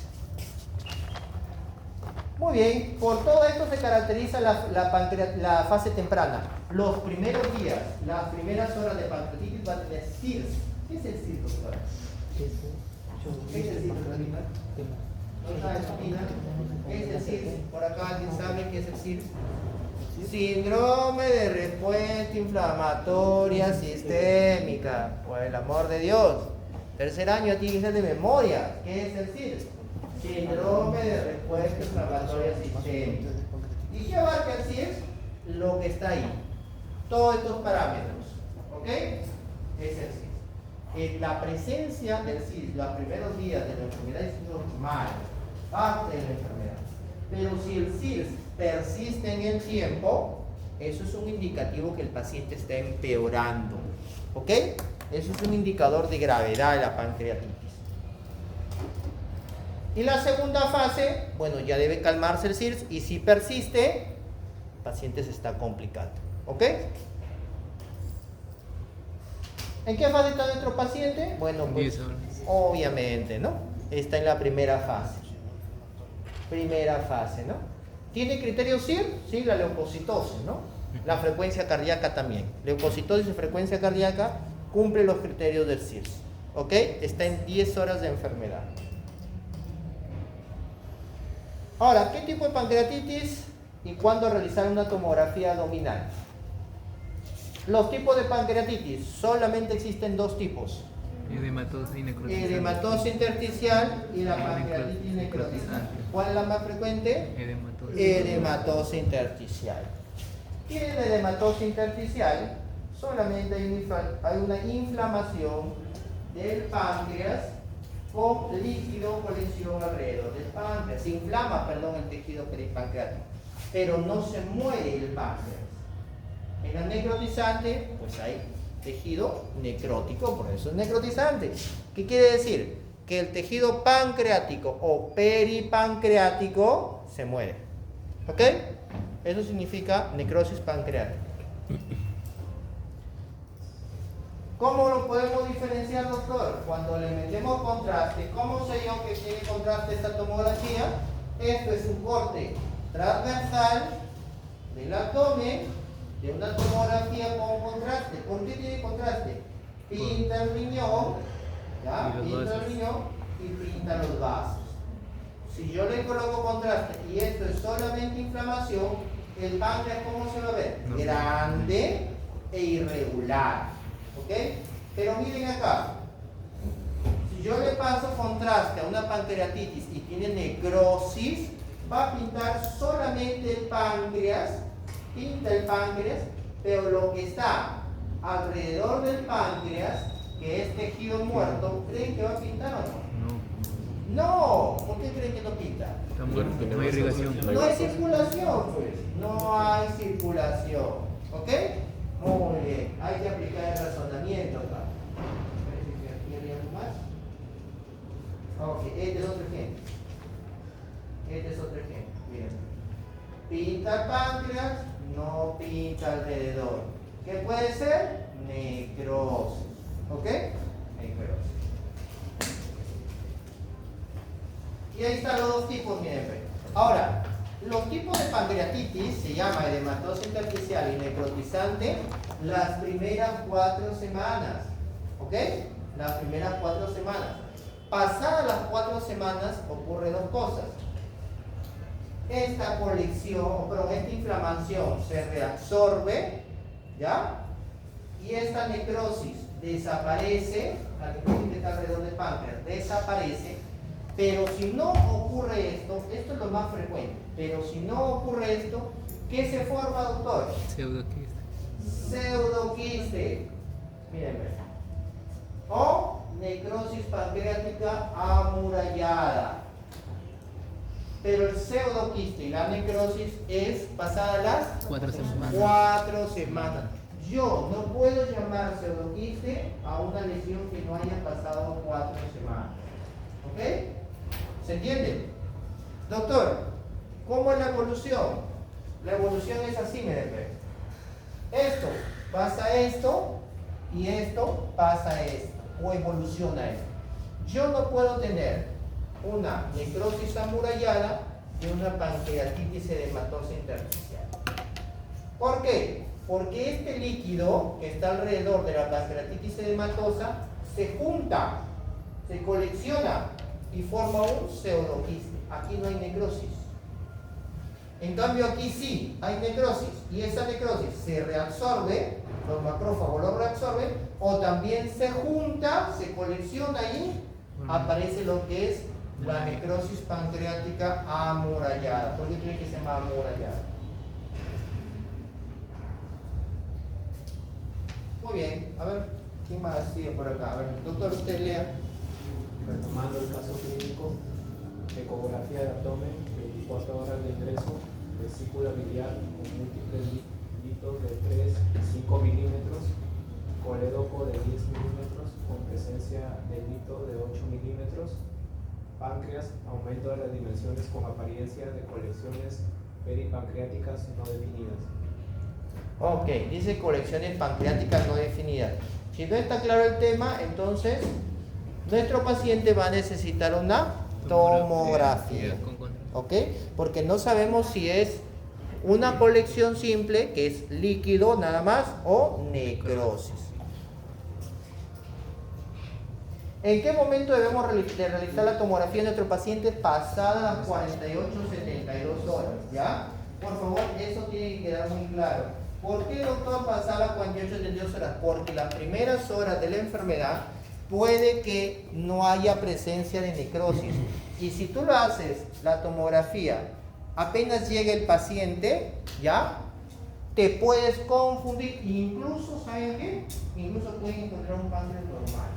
Speaker 2: Muy bien, por todo esto se caracteriza la fase temprana. Los primeros días, las primeras horas de pancreatitis va a tener CIRS. ¿Qué es el CIRS, doctora? ¿Qué es el CIRS, doctora? ¿No sabe, Pina? ¿Qué es el CIRS? Por acá alguien sabe qué es el CIRS. Síndrome de respuesta inflamatoria sistémica. Por el amor de Dios. Tercer año tiene que ser de memoria. ¿Qué es el CIRS? Síndrome de respuesta inflamatoria sistémica. ¿Y qué abarca el CIRS? Lo que está ahí. Todos estos parámetros. ¿Ok? Es el CIRS. La presencia del CIRS los primeros días de la enfermedad es normal. Parte de la enfermedad. Pero si el CIRS persiste en el tiempo, eso es un indicativo que el paciente está empeorando. ¿Ok? Eso es un indicador de gravedad de la pancreatitis. Y la segunda fase, bueno, ya debe calmarse el CIRS, y si persiste, el paciente se está complicando. ¿Ok? ¿En qué fase está nuestro paciente? Bueno, pues obviamente, ¿no? Está en la primera fase. Primera fase, ¿no? ¿Tiene criterio CIR? Sí, la leucocitosis, ¿no? La frecuencia cardíaca también. Leucocitosis y frecuencia cardíaca cumple los criterios del CIRS. ¿Ok? Está en 10 horas de enfermedad. Ahora, ¿qué tipo de pancreatitis y cuándo realizar una tomografía abdominal? Los tipos de pancreatitis, solamente existen 2 tipos.
Speaker 4: Edematosa y necrotizante.
Speaker 2: Edematosa intersticial y la pancreatitis necrotizante. ¿Cuál es la más frecuente? Edematosa intersticial. Y en la edematosa intersticial solamente hay una inflamación del páncreas con líquido colección alrededor del páncreas. Se inflama, el tejido peripancreático, pero no se muere el páncreas. En la necrotizante, pues hay tejido necrótico, por eso es necrotizante. ¿Qué quiere decir? Que el tejido pancreático o peripancreático se muere. ¿Ok? Eso significa necrosis pancreática. ¿Cómo lo podemos diferenciar, doctor? Cuando le metemos contraste, ¿cómo sé yo que tiene contraste esta tomografía? Esto es un corte transversal del abdomen de una tomografía con contraste. ¿Por qué tiene contraste? Pinta el riñón, ¿ya? Pinta el riñón y pinta los vasos. Si yo le coloco contraste y esto es solamente inflamación, el páncreas, ¿cómo se va a ver? Grande e irregular. ¿Ok? Pero miren acá. Si yo le paso contraste a una pancreatitis y tiene necrosis, va a pintar solamente el páncreas, pinta el páncreas, pero lo que está alrededor del páncreas, que es tejido muerto, ¿creen que va a pintar o no? No. ¿Por qué creen que no pinta?
Speaker 4: Está muerto, no hay irrigación.
Speaker 2: No hay circulación, pues. No hay circulación. ¿Ok? Muy bien. Hay que aplicar el razonamiento acá. Parece que aquí había algo más. Ok, este es otro ejemplo. Este es otro ejemplo. Bien. Pinta el páncreas, no pinta alrededor. ¿Qué puede ser? necrosis. ¿Ok? Necrosis. Y ahí están los dos tipos, miren. Ahora, los tipos de pancreatitis se llama edematosa intersticial y necrotizante las primeras 4 semanas. ¿Ok? Las primeras 4 semanas. Pasadas las 4 semanas ocurre dos cosas. Esta colección, perdón, esta inflamación se reabsorbe, ¿ya? Y esta necrosis desaparece, la necrosis que está alrededor del páncreas desaparece, pero si no ocurre esto es lo más frecuente, pero si no ocurre esto, ¿qué se forma, doctor?
Speaker 4: Pseudoquiste.
Speaker 2: Pseudoquiste. Miren, o necrosis pancreática amurallada. Pero el pseudoquiste y la necrosis es pasada las
Speaker 4: 4 semanas.
Speaker 2: 4 semanas. Yo no puedo llamar pseudoquiste a una lesión que no haya pasado 4 semanas. ¿Ok? ¿Se entiende? Doctor, ¿cómo es la evolución? La evolución es así, miren. Esto pasa esto y esto pasa esto. O evoluciona esto. Yo no puedo tener una necrosis amurallada y una pancreatitis edematosa intersticial. ¿Por qué? Porque este líquido que está alrededor de la pancreatitis edematosa se junta, se colecciona y forma un pseudoquiste. Aquí no hay necrosis. En cambio aquí sí hay necrosis y esa necrosis se reabsorbe, los macrófagos lo reabsorben, o también se junta, se colecciona y aparece lo que es la necrosis pancreática amurallada. ¿Por qué tiene que ser amurallada? Muy bien, a ver, ¿quién más sigue por acá? A ver, doctor, usted lea.
Speaker 6: Retomando el caso clínico, ecografía de abdomen, 24 horas de ingreso, vesícula biliar con múltiples litos de 3 y 5 milímetros, colédoco de 10 milímetros con presencia de lito de 8 milímetros, páncreas, aumento de las dimensiones con apariencia de colecciones peripancreáticas no definidas.
Speaker 2: Ok, dice colecciones pancreáticas no definidas. Si no está claro el tema, entonces nuestro paciente va a necesitar una tomografía. ¿Ok? Porque no sabemos si es una colección simple, que es líquido nada más, o necrosis. ¿En qué momento debemos realizar la tomografía de nuestro paciente? Pasadas las 48-72 horas, ¿ya? Por favor, eso tiene que quedar muy claro. ¿Por qué, doctor, pasar las 48-72 horas? Porque las primeras horas de la enfermedad puede que no haya presencia de necrosis. Y si tú lo haces, la tomografía, apenas llega el paciente, ¿ya? Te puedes confundir. Incluso, ¿saben qué? Incluso pueden encontrar un páncreas normal.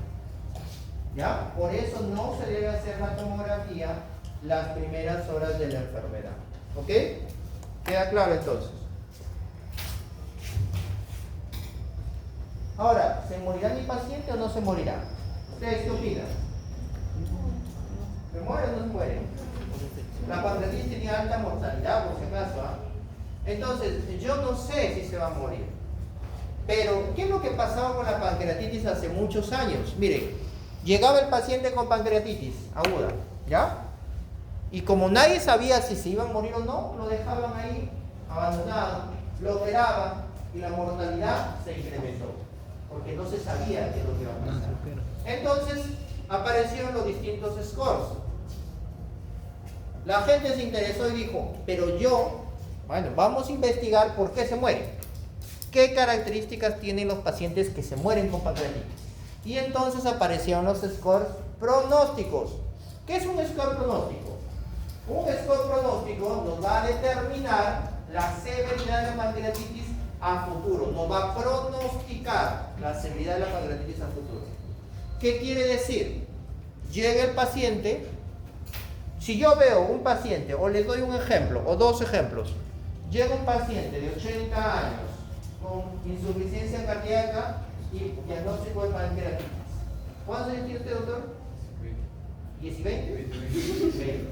Speaker 2: ¿Ya? Por eso no se debe hacer la tomografía las primeras horas de la enfermedad. ¿Ok? ¿Queda claro entonces? Ahora, ¿se morirá mi paciente o no se morirá? ¿Ustedes qué opinan? ¿Se muere o no se muere? La pancreatitis tenía alta mortalidad, por si acaso. Entonces, yo no sé si se va a morir. Pero, ¿qué es lo que pasaba con la pancreatitis hace muchos años? Miren, llegaba el paciente con pancreatitis aguda, ¿ya? Y como nadie sabía si se iba a morir o no, lo dejaban ahí abandonado, lo operaban y la mortalidad se incrementó, porque no se sabía qué es lo que iba a pasar. Entonces, aparecieron los distintos scores. La gente se interesó y dijo, pero bueno, vamos a investigar por qué se mueren. ¿Qué características tienen los pacientes que se mueren con pancreatitis? Y entonces aparecieron los scores pronósticos. ¿Qué es un score pronóstico? Un score pronóstico nos va a determinar la severidad de la pancreatitis a futuro. Nos va a pronosticar la severidad de la pancreatitis a futuro. ¿Qué quiere decir? Llega el paciente. Si yo veo un paciente, o les doy un ejemplo, o dos ejemplos. Llega un paciente de 80 años con insuficiencia cardíaca y diagnóstico de pancreatitis. ¿Cuántos años tiene usted, doctor? ¿10 y 20? 20.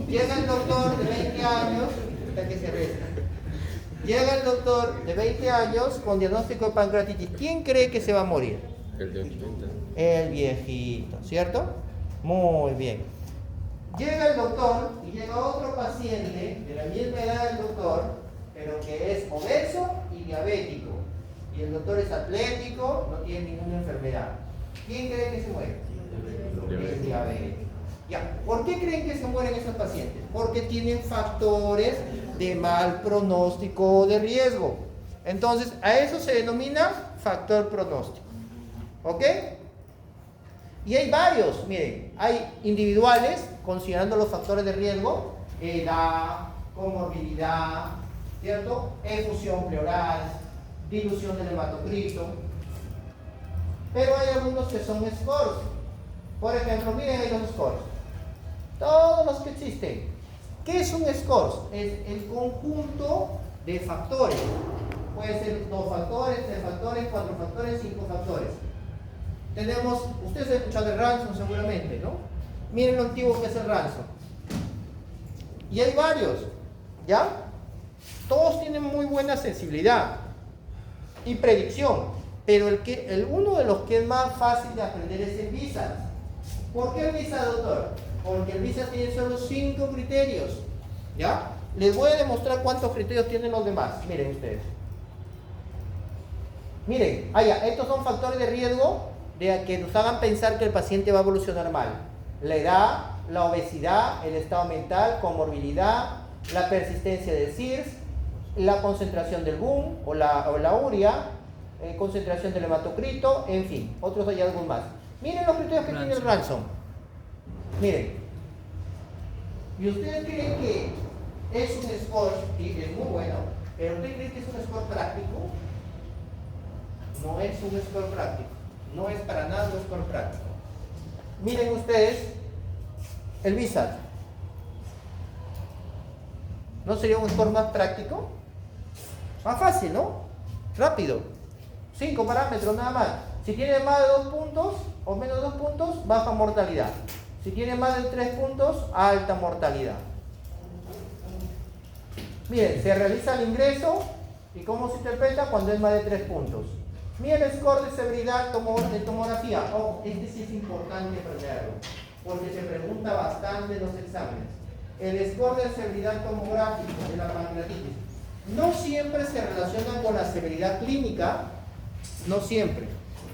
Speaker 2: Llega el doctor de 20 años, hasta que se resta. Llega el doctor de 20 años con diagnóstico de pancreatitis. ¿Quién cree que se va a morir?
Speaker 5: El de 80.
Speaker 2: El viejito, ¿cierto? Muy bien. Llega el doctor y llega otro paciente de la misma edad del doctor, pero que es obeso y diabético. Y el doctor es atlético, no tiene ninguna enfermedad. ¿Quién cree que se muere? El diabético. Ya. ¿Por qué creen que se mueren esos pacientes? Porque tienen factores de mal pronóstico de riesgo. Entonces, a eso se denomina factor pronóstico. ¿Ok? Y hay varios, miren, hay individuales, considerando los factores de riesgo, edad, comorbilidad, ¿cierto? Efusión pleural, dilución del hematocrito. Pero hay algunos que son scores. Por ejemplo, miren ahí los scores. Todos los que existen. ¿Qué es un score? Es el conjunto de factores. Puede ser 2 factores, 3 factores, 4 factores, 5 factores. Tenemos, ustedes han escuchado el ransom seguramente, ¿no? Miren lo antiguo que es el ransom. Y hay varios, ¿ya? Todos tienen muy buena sensibilidad y predicción, pero uno de los que es más fácil de aprender es el VISAT. ¿Por qué el VISAT, doctor? Porque el VISAT tiene solo 5 criterios, ¿ya? Les voy a demostrar cuántos criterios tienen los demás. Miren ustedes. Miren, estos son factores de riesgo de que nos hagan pensar que el paciente va a evolucionar mal. La edad, la obesidad, el estado mental, comorbilidad, la persistencia de CIRS, la concentración del BUN o la urea, concentración del hematocrito, en fin, otros hallazgos más. Miren los criterios que tiene el ransom. Miren. ¿Y ustedes creen que es un score, y es muy bueno, pero ustedes creen que es un score práctico? No es un score práctico. No es para nada un score práctico. Miren ustedes el VISAT. ¿No sería un score más práctico? Más fácil, ¿no? Rápido. 5 parámetros nada más. Si tiene más de 2 puntos o menos de 2 puntos, baja mortalidad. Si tiene más de 3 puntos, alta mortalidad. Miren, se realiza el ingreso y cómo se interpreta cuando es más de 3 puntos. Miren el score de severidad de tomografía. Este sí es importante aprenderlo, porque se pregunta bastante en los exámenes. El score de severidad tomográfico de la pancreatitis no siempre se relaciona con la severidad clínica, no siempre,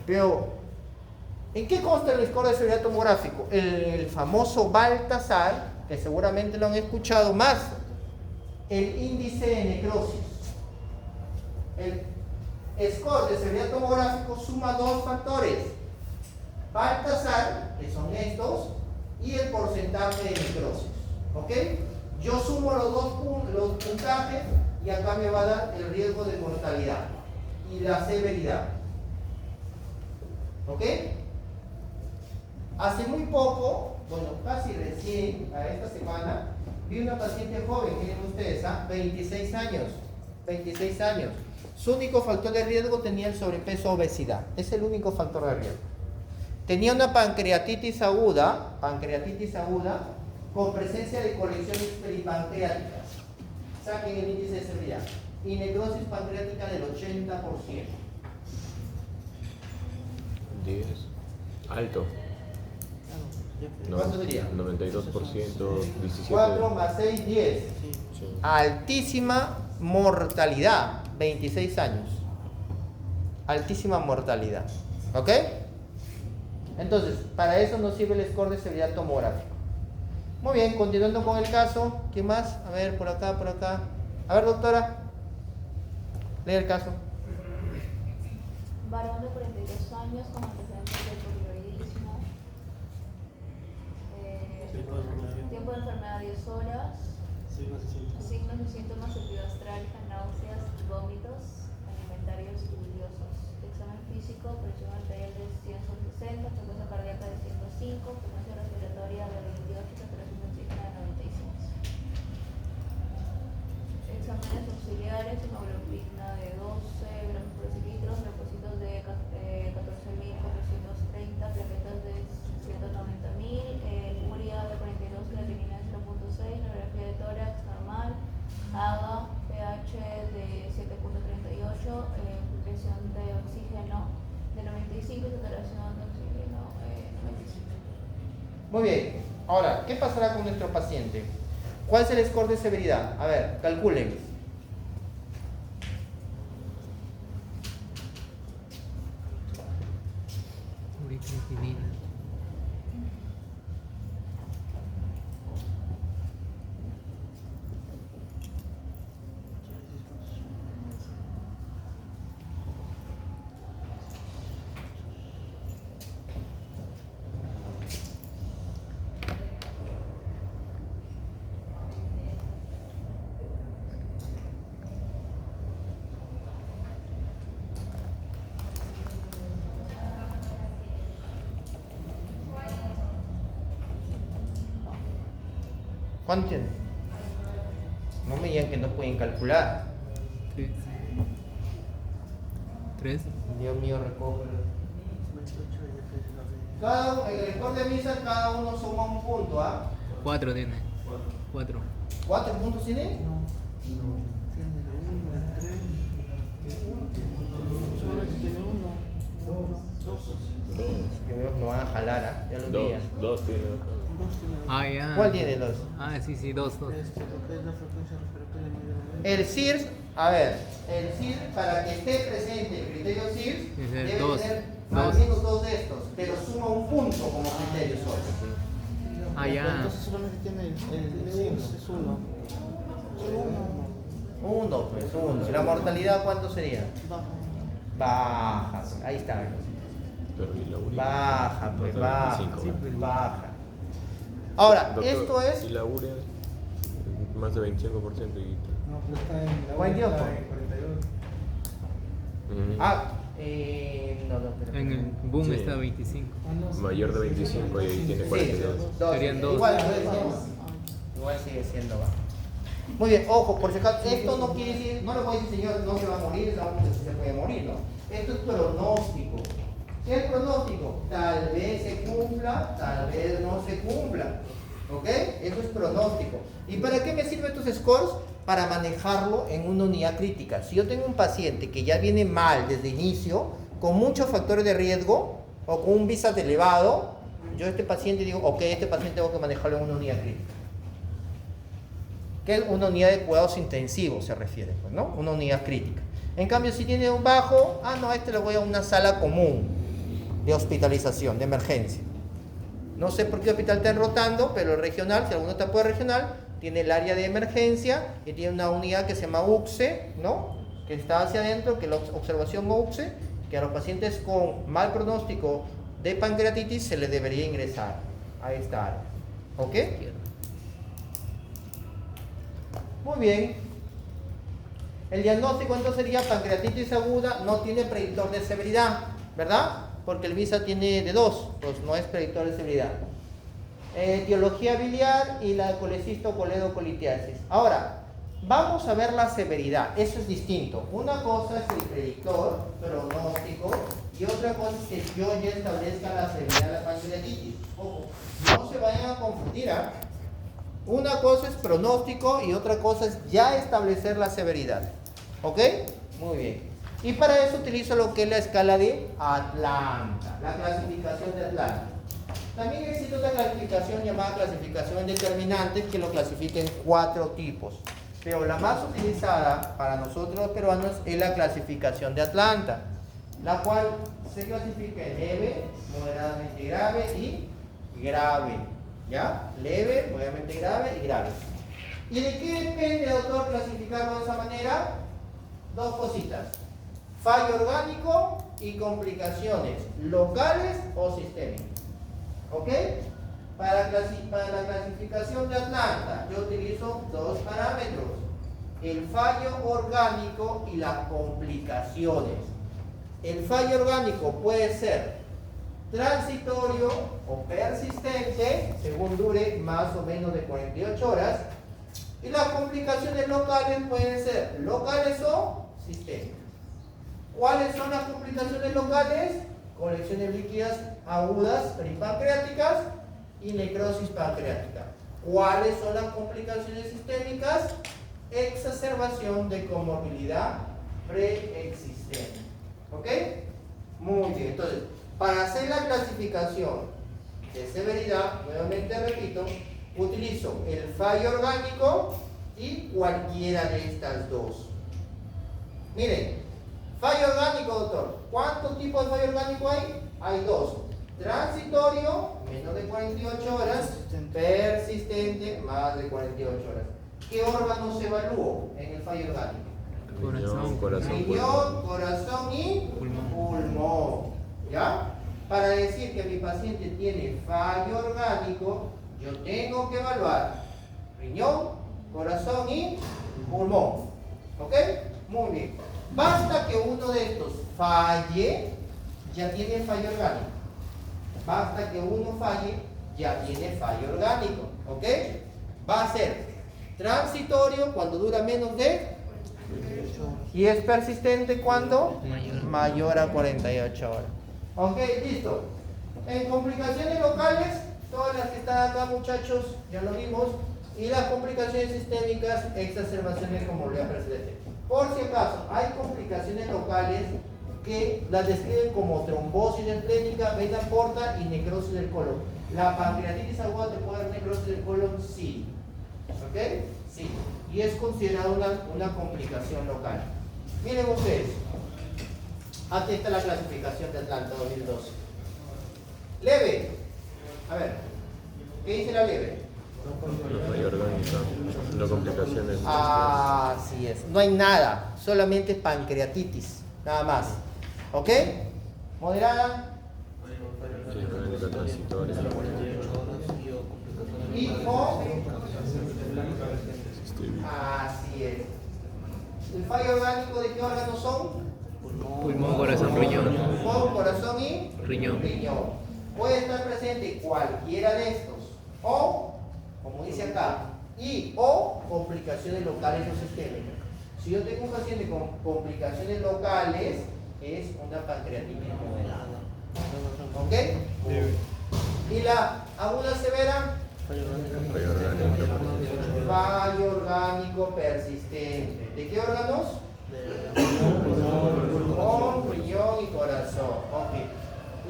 Speaker 2: pero ¿en qué consta el score de severidad tomográfico? El famoso Baltasar, que seguramente lo han escuchado, más el índice de necrosis. El score de severidad tomográfico suma 2 factores: Baltasar, que son estos, y el porcentaje de necrosis. ¿Ok? Yo sumo los puntajes y acá me va a dar el riesgo de mortalidad y la severidad. ¿Ok? Hace muy poco, bueno, casi recién, a esta semana, vi una paciente joven, miren ustedes, 26 años. 26 años. Su único factor de riesgo tenía el sobrepeso o obesidad. Es el único factor de riesgo. Tenía una pancreatitis aguda con presencia de colecciones peripancreáticas. Saquen el índice de severidad. Y necrosis pancreática del 80%.
Speaker 5: 10. Alto.
Speaker 2: ¿Cuánto sería?
Speaker 5: 92%, 17%.
Speaker 2: 4 más 6, 10.
Speaker 5: Sí.
Speaker 2: Altísima mortalidad. 26 años. Altísima mortalidad. ¿Ok? Entonces, para eso nos sirve el score de severidad tomográfico. Muy bien, continuando con el caso. ¿Qué más? A ver, por acá, por acá. A ver, doctora. Lee el caso.
Speaker 7: Varón de 42 años con antecedentes de hipotiroidismo. Tiempo de enfermedad 10 horas. Signos y síntomas: epigastralgia, náuseas, vómitos, alimentarios y biliosos. Examen físico: presión arterial de 100 sobre 60, frecuencia cardíaca de 105, frecuencia respiratoria de 28, saturación de oxígeno de 96. Exámenes auxiliares: hemoglobina de 12 gramos por decilitro, leucocitos de 14.430, plaquetas de 190.000, urea de 42, creatinina de 0.6, radiografía de tórax normal, AGA, pH de
Speaker 2: Muy bien. Ahora, ¿qué pasará con nuestro paciente? ¿Cuál es el score de severidad? A ver, calculen.
Speaker 4: Uritroquinina.
Speaker 2: ¿Cuánto tiene? No me digan que no pueden calcular.
Speaker 4: 3.
Speaker 2: Dios mío, recoge. En el score de misa cada uno suma un punto, ¿ah?
Speaker 4: 4 tiene. 4.
Speaker 2: ¿4 puntos tiene? No van a jalar, ¿ah? Ya lo veía.
Speaker 5: Dos tiene.
Speaker 4: Ah, ya.
Speaker 2: ¿Cuál tiene 2?
Speaker 4: Ah, sí, 2.
Speaker 3: Lo que es la frecuencia respiratoria mayor.
Speaker 2: El CIRS, a ver, el CIRS, para que esté presente el criterio CIRS,
Speaker 4: Debe
Speaker 2: debe
Speaker 4: dos.
Speaker 2: tener al menos 2 de estos, pero suma un punto como criterio solo.
Speaker 4: Ah, ya.
Speaker 3: Entonces solamente tiene el CIRS, es uno.
Speaker 2: Uno, pues, uno. ¿Y la mortalidad cuánto sería?
Speaker 3: Bajo.
Speaker 2: Baja, pues, ahí está.
Speaker 5: Pero ¿y la urea?
Speaker 2: Baja, pues,
Speaker 5: Más de
Speaker 2: baja,
Speaker 5: 25.
Speaker 2: baja. Ahora,
Speaker 5: Doctor,
Speaker 2: esto es...
Speaker 5: ¿y la urea? Más de 25% y...
Speaker 8: No, pero está en la
Speaker 2: ¿Cuál
Speaker 8: está
Speaker 2: dio?
Speaker 8: en 42.
Speaker 2: No, pero...
Speaker 4: En el boom
Speaker 5: Sí.
Speaker 4: está 25.
Speaker 8: Ah, no,
Speaker 5: Mayor de 25 y ahí tiene
Speaker 2: Sí,
Speaker 5: 42.
Speaker 2: dos.
Speaker 4: Serían dos.
Speaker 2: Igual sigue siendo baja. Muy bien, ojo, por si acaso, esto no quiere decir, no le voy a decir, señor, no se va a morir, se puede morir, ¿no? Esto es pronóstico. ¿Qué es pronóstico? Tal vez se cumpla, tal vez no se cumpla. ¿Ok? Eso es pronóstico. ¿Y para qué me sirven estos scores? Para manejarlo en una unidad crítica. Si yo tengo un paciente que ya viene mal desde inicio, con muchos factores de riesgo, o con un VISAT elevado, yo a este paciente digo, ok, este paciente tengo que manejarlo en una unidad crítica. Que es una unidad de cuidados intensivos, se refiere, pues, ¿no? Una unidad crítica. En cambio, si tiene un bajo, no, a este le voy a una sala común de hospitalización, de emergencia. No sé por qué hospital están rotando, pero el regional, si alguno está por regional, tiene el área de emergencia y tiene una unidad que se llama UCSE, ¿no? Que está hacia adentro, que es la observación UCSE, que a los pacientes con mal pronóstico de pancreatitis se les debería ingresar a esta área. ¿Ok? Muy bien. El diagnóstico entonces sería pancreatitis aguda, no tiene predictor de severidad, ¿verdad? Porque el VISA tiene de 2, pues no es predictor de severidad. Etiología biliar y la colecisto-coledocolitiasis. Ahora, vamos a ver la severidad, eso es distinto. Una cosa es el predictor pronóstico y otra cosa es que yo ya establezca la severidad de la pancreatitis. Ojo, no se vayan a confundir, ¿ah? Una cosa es pronóstico y otra cosa es ya establecer la severidad. ¿Ok? Muy bien. Y para eso utilizo lo que es la escala de Atlanta, la clasificación de Atlanta. También existe otra clasificación llamada clasificación en determinantes que lo clasifica en 4 tipos. Pero la más utilizada para nosotros los peruanos es la clasificación de Atlanta, la cual se clasifica en leve, moderadamente grave y grave. ¿Ya? Leve, moderadamente grave y grave. ¿Y de qué depende, doctor, clasificarlo de esa manera? 2 cositas. Fallo orgánico y complicaciones locales o sistémicas. ¿Ok? Para la clasificación de Atlanta, yo utilizo 2 parámetros: el fallo orgánico y las complicaciones. El fallo orgánico puede ser transitorio o persistente, según dure más o menos de 48 horas. Y las complicaciones locales pueden ser locales o sistémicas. ¿Cuáles son las complicaciones locales? Colecciones líquidas agudas peripancreáticas y necrosis pancreática. ¿Cuáles son las complicaciones sistémicas? Exacerbación de comorbilidad preexistente. ¿Ok? Muy bien. Entonces, para hacer la clasificación de severidad, nuevamente repito, utilizo el fallo orgánico y cualquiera de estas dos. Miren, fallo orgánico, doctor. ¿Cuántos tipos de fallo orgánico hay? Hay dos. Transitorio, menos de 48 horas. Persistente, más de 48 horas. ¿Qué órganos evalúo en el fallo orgánico?
Speaker 5: Riñón, corazón,
Speaker 2: Riñón, corazón y pulmón. ¿Ya? Para decir que mi paciente tiene fallo orgánico, yo tengo que evaluar riñón, corazón y pulmón. ¿Ok? Muy bien. Basta que uno de estos falle, ya tiene fallo orgánico. Basta que uno falle, ya tiene fallo orgánico. ¿Ok? Va a ser transitorio cuando dura menos de... Y es persistente cuando mayor a 48 horas. Ok, listo. En complicaciones locales, todas las que están acá, muchachos, ya lo vimos. Y las complicaciones sistémicas, exacerbaciones como volví a precedente. Por si acaso, hay complicaciones locales que las describen como trombosis esplénica, vena porta y necrosis del colon. ¿La pancreatitis aguda te puede dar necrosis del colon? Sí. ¿Ok? Sí. Y es considerada una complicación local. Miren ustedes. Aquí está la clasificación de Atlanta 2012. Leve. A ver. ¿Qué dice la leve?
Speaker 5: No fallo orgánico, no complicaciones.
Speaker 2: Así es. No hay nada. Solamente pancreatitis. Nada más. ¿Ok? Moderada.
Speaker 5: Sí, orgánica transitoria.
Speaker 2: Y o. Así es. ¿El fallo orgánico de qué órganos son?
Speaker 4: Pulmón, corazón, riñón.
Speaker 2: Pulmón, corazón y
Speaker 4: Riñón.
Speaker 2: Puede estar presente cualquiera de estos. O, como dice acá, y o complicaciones locales o sistémicas. Si yo tengo un paciente con complicaciones locales, es una pancreatitis moderada. ¿Ok? ¿Y la aguda severa?
Speaker 5: Fallo orgánico.
Speaker 2: Fallo orgánico persistente. ¿De qué órganos? Pulmón, riñón y corazón. Ok.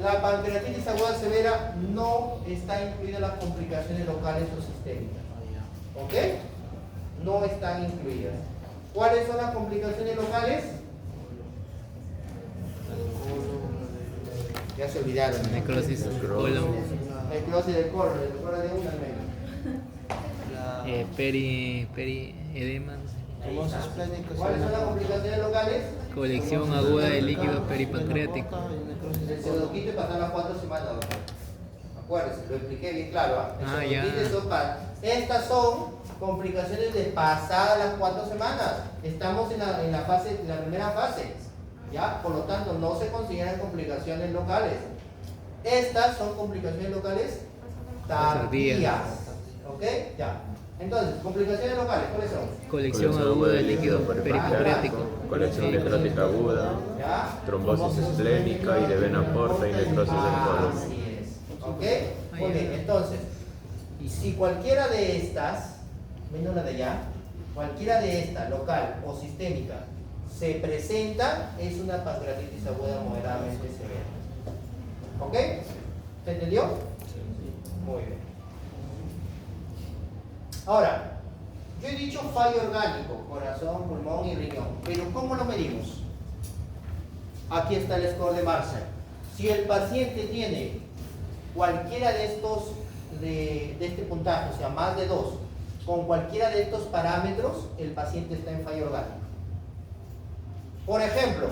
Speaker 2: La pancreatitis aguda severa no está incluida en las complicaciones locales o sistémicas. ¿Ok? No están incluidas. ¿Cuáles son las complicaciones locales? Ya se olvidaron.
Speaker 4: Necrosis del colon.
Speaker 2: Necrosis del colon, de una al menos.
Speaker 4: Edema.
Speaker 3: Trombosis esplénica.
Speaker 2: ¿Cuáles son las complicaciones locales?
Speaker 4: Colección aguda de líquido peripancreático.
Speaker 2: El pseudoquite pasa las 4 semanas, doctor. Acuérdense, lo expliqué bien claro. El
Speaker 4: ya.
Speaker 2: pseudoquite estas son complicaciones de pasadas las 4 semanas. Estamos en la primera fase. ¿Ya? Por lo tanto, no se consideran complicaciones locales. Estas son complicaciones locales tardías. ¿Ok? Ya. Entonces, complicaciones locales, ¿cuáles son?
Speaker 4: Colección aguda de líquido peripancreático.
Speaker 5: Colección necrótica aguda,
Speaker 2: ¿Ya?
Speaker 5: trombosis esplénica y de vena porta y necrosis del colon.
Speaker 2: Así es. ¿Ok? Muy bien, entonces, si cualquiera de estas, menos la de allá, cualquiera de estas, local o sistémica, se presenta, es una pancreatitis aguda moderadamente severa. ¿Ok? ¿Se entendió? Muy bien. Ahora, yo he dicho fallo orgánico, corazón, pulmón y riñón, pero ¿cómo lo medimos? Aquí está el score de Marshall. Si el paciente tiene cualquiera de estos, de este puntaje, o sea, más de 2, con cualquiera de estos parámetros, el paciente está en fallo orgánico. Por ejemplo,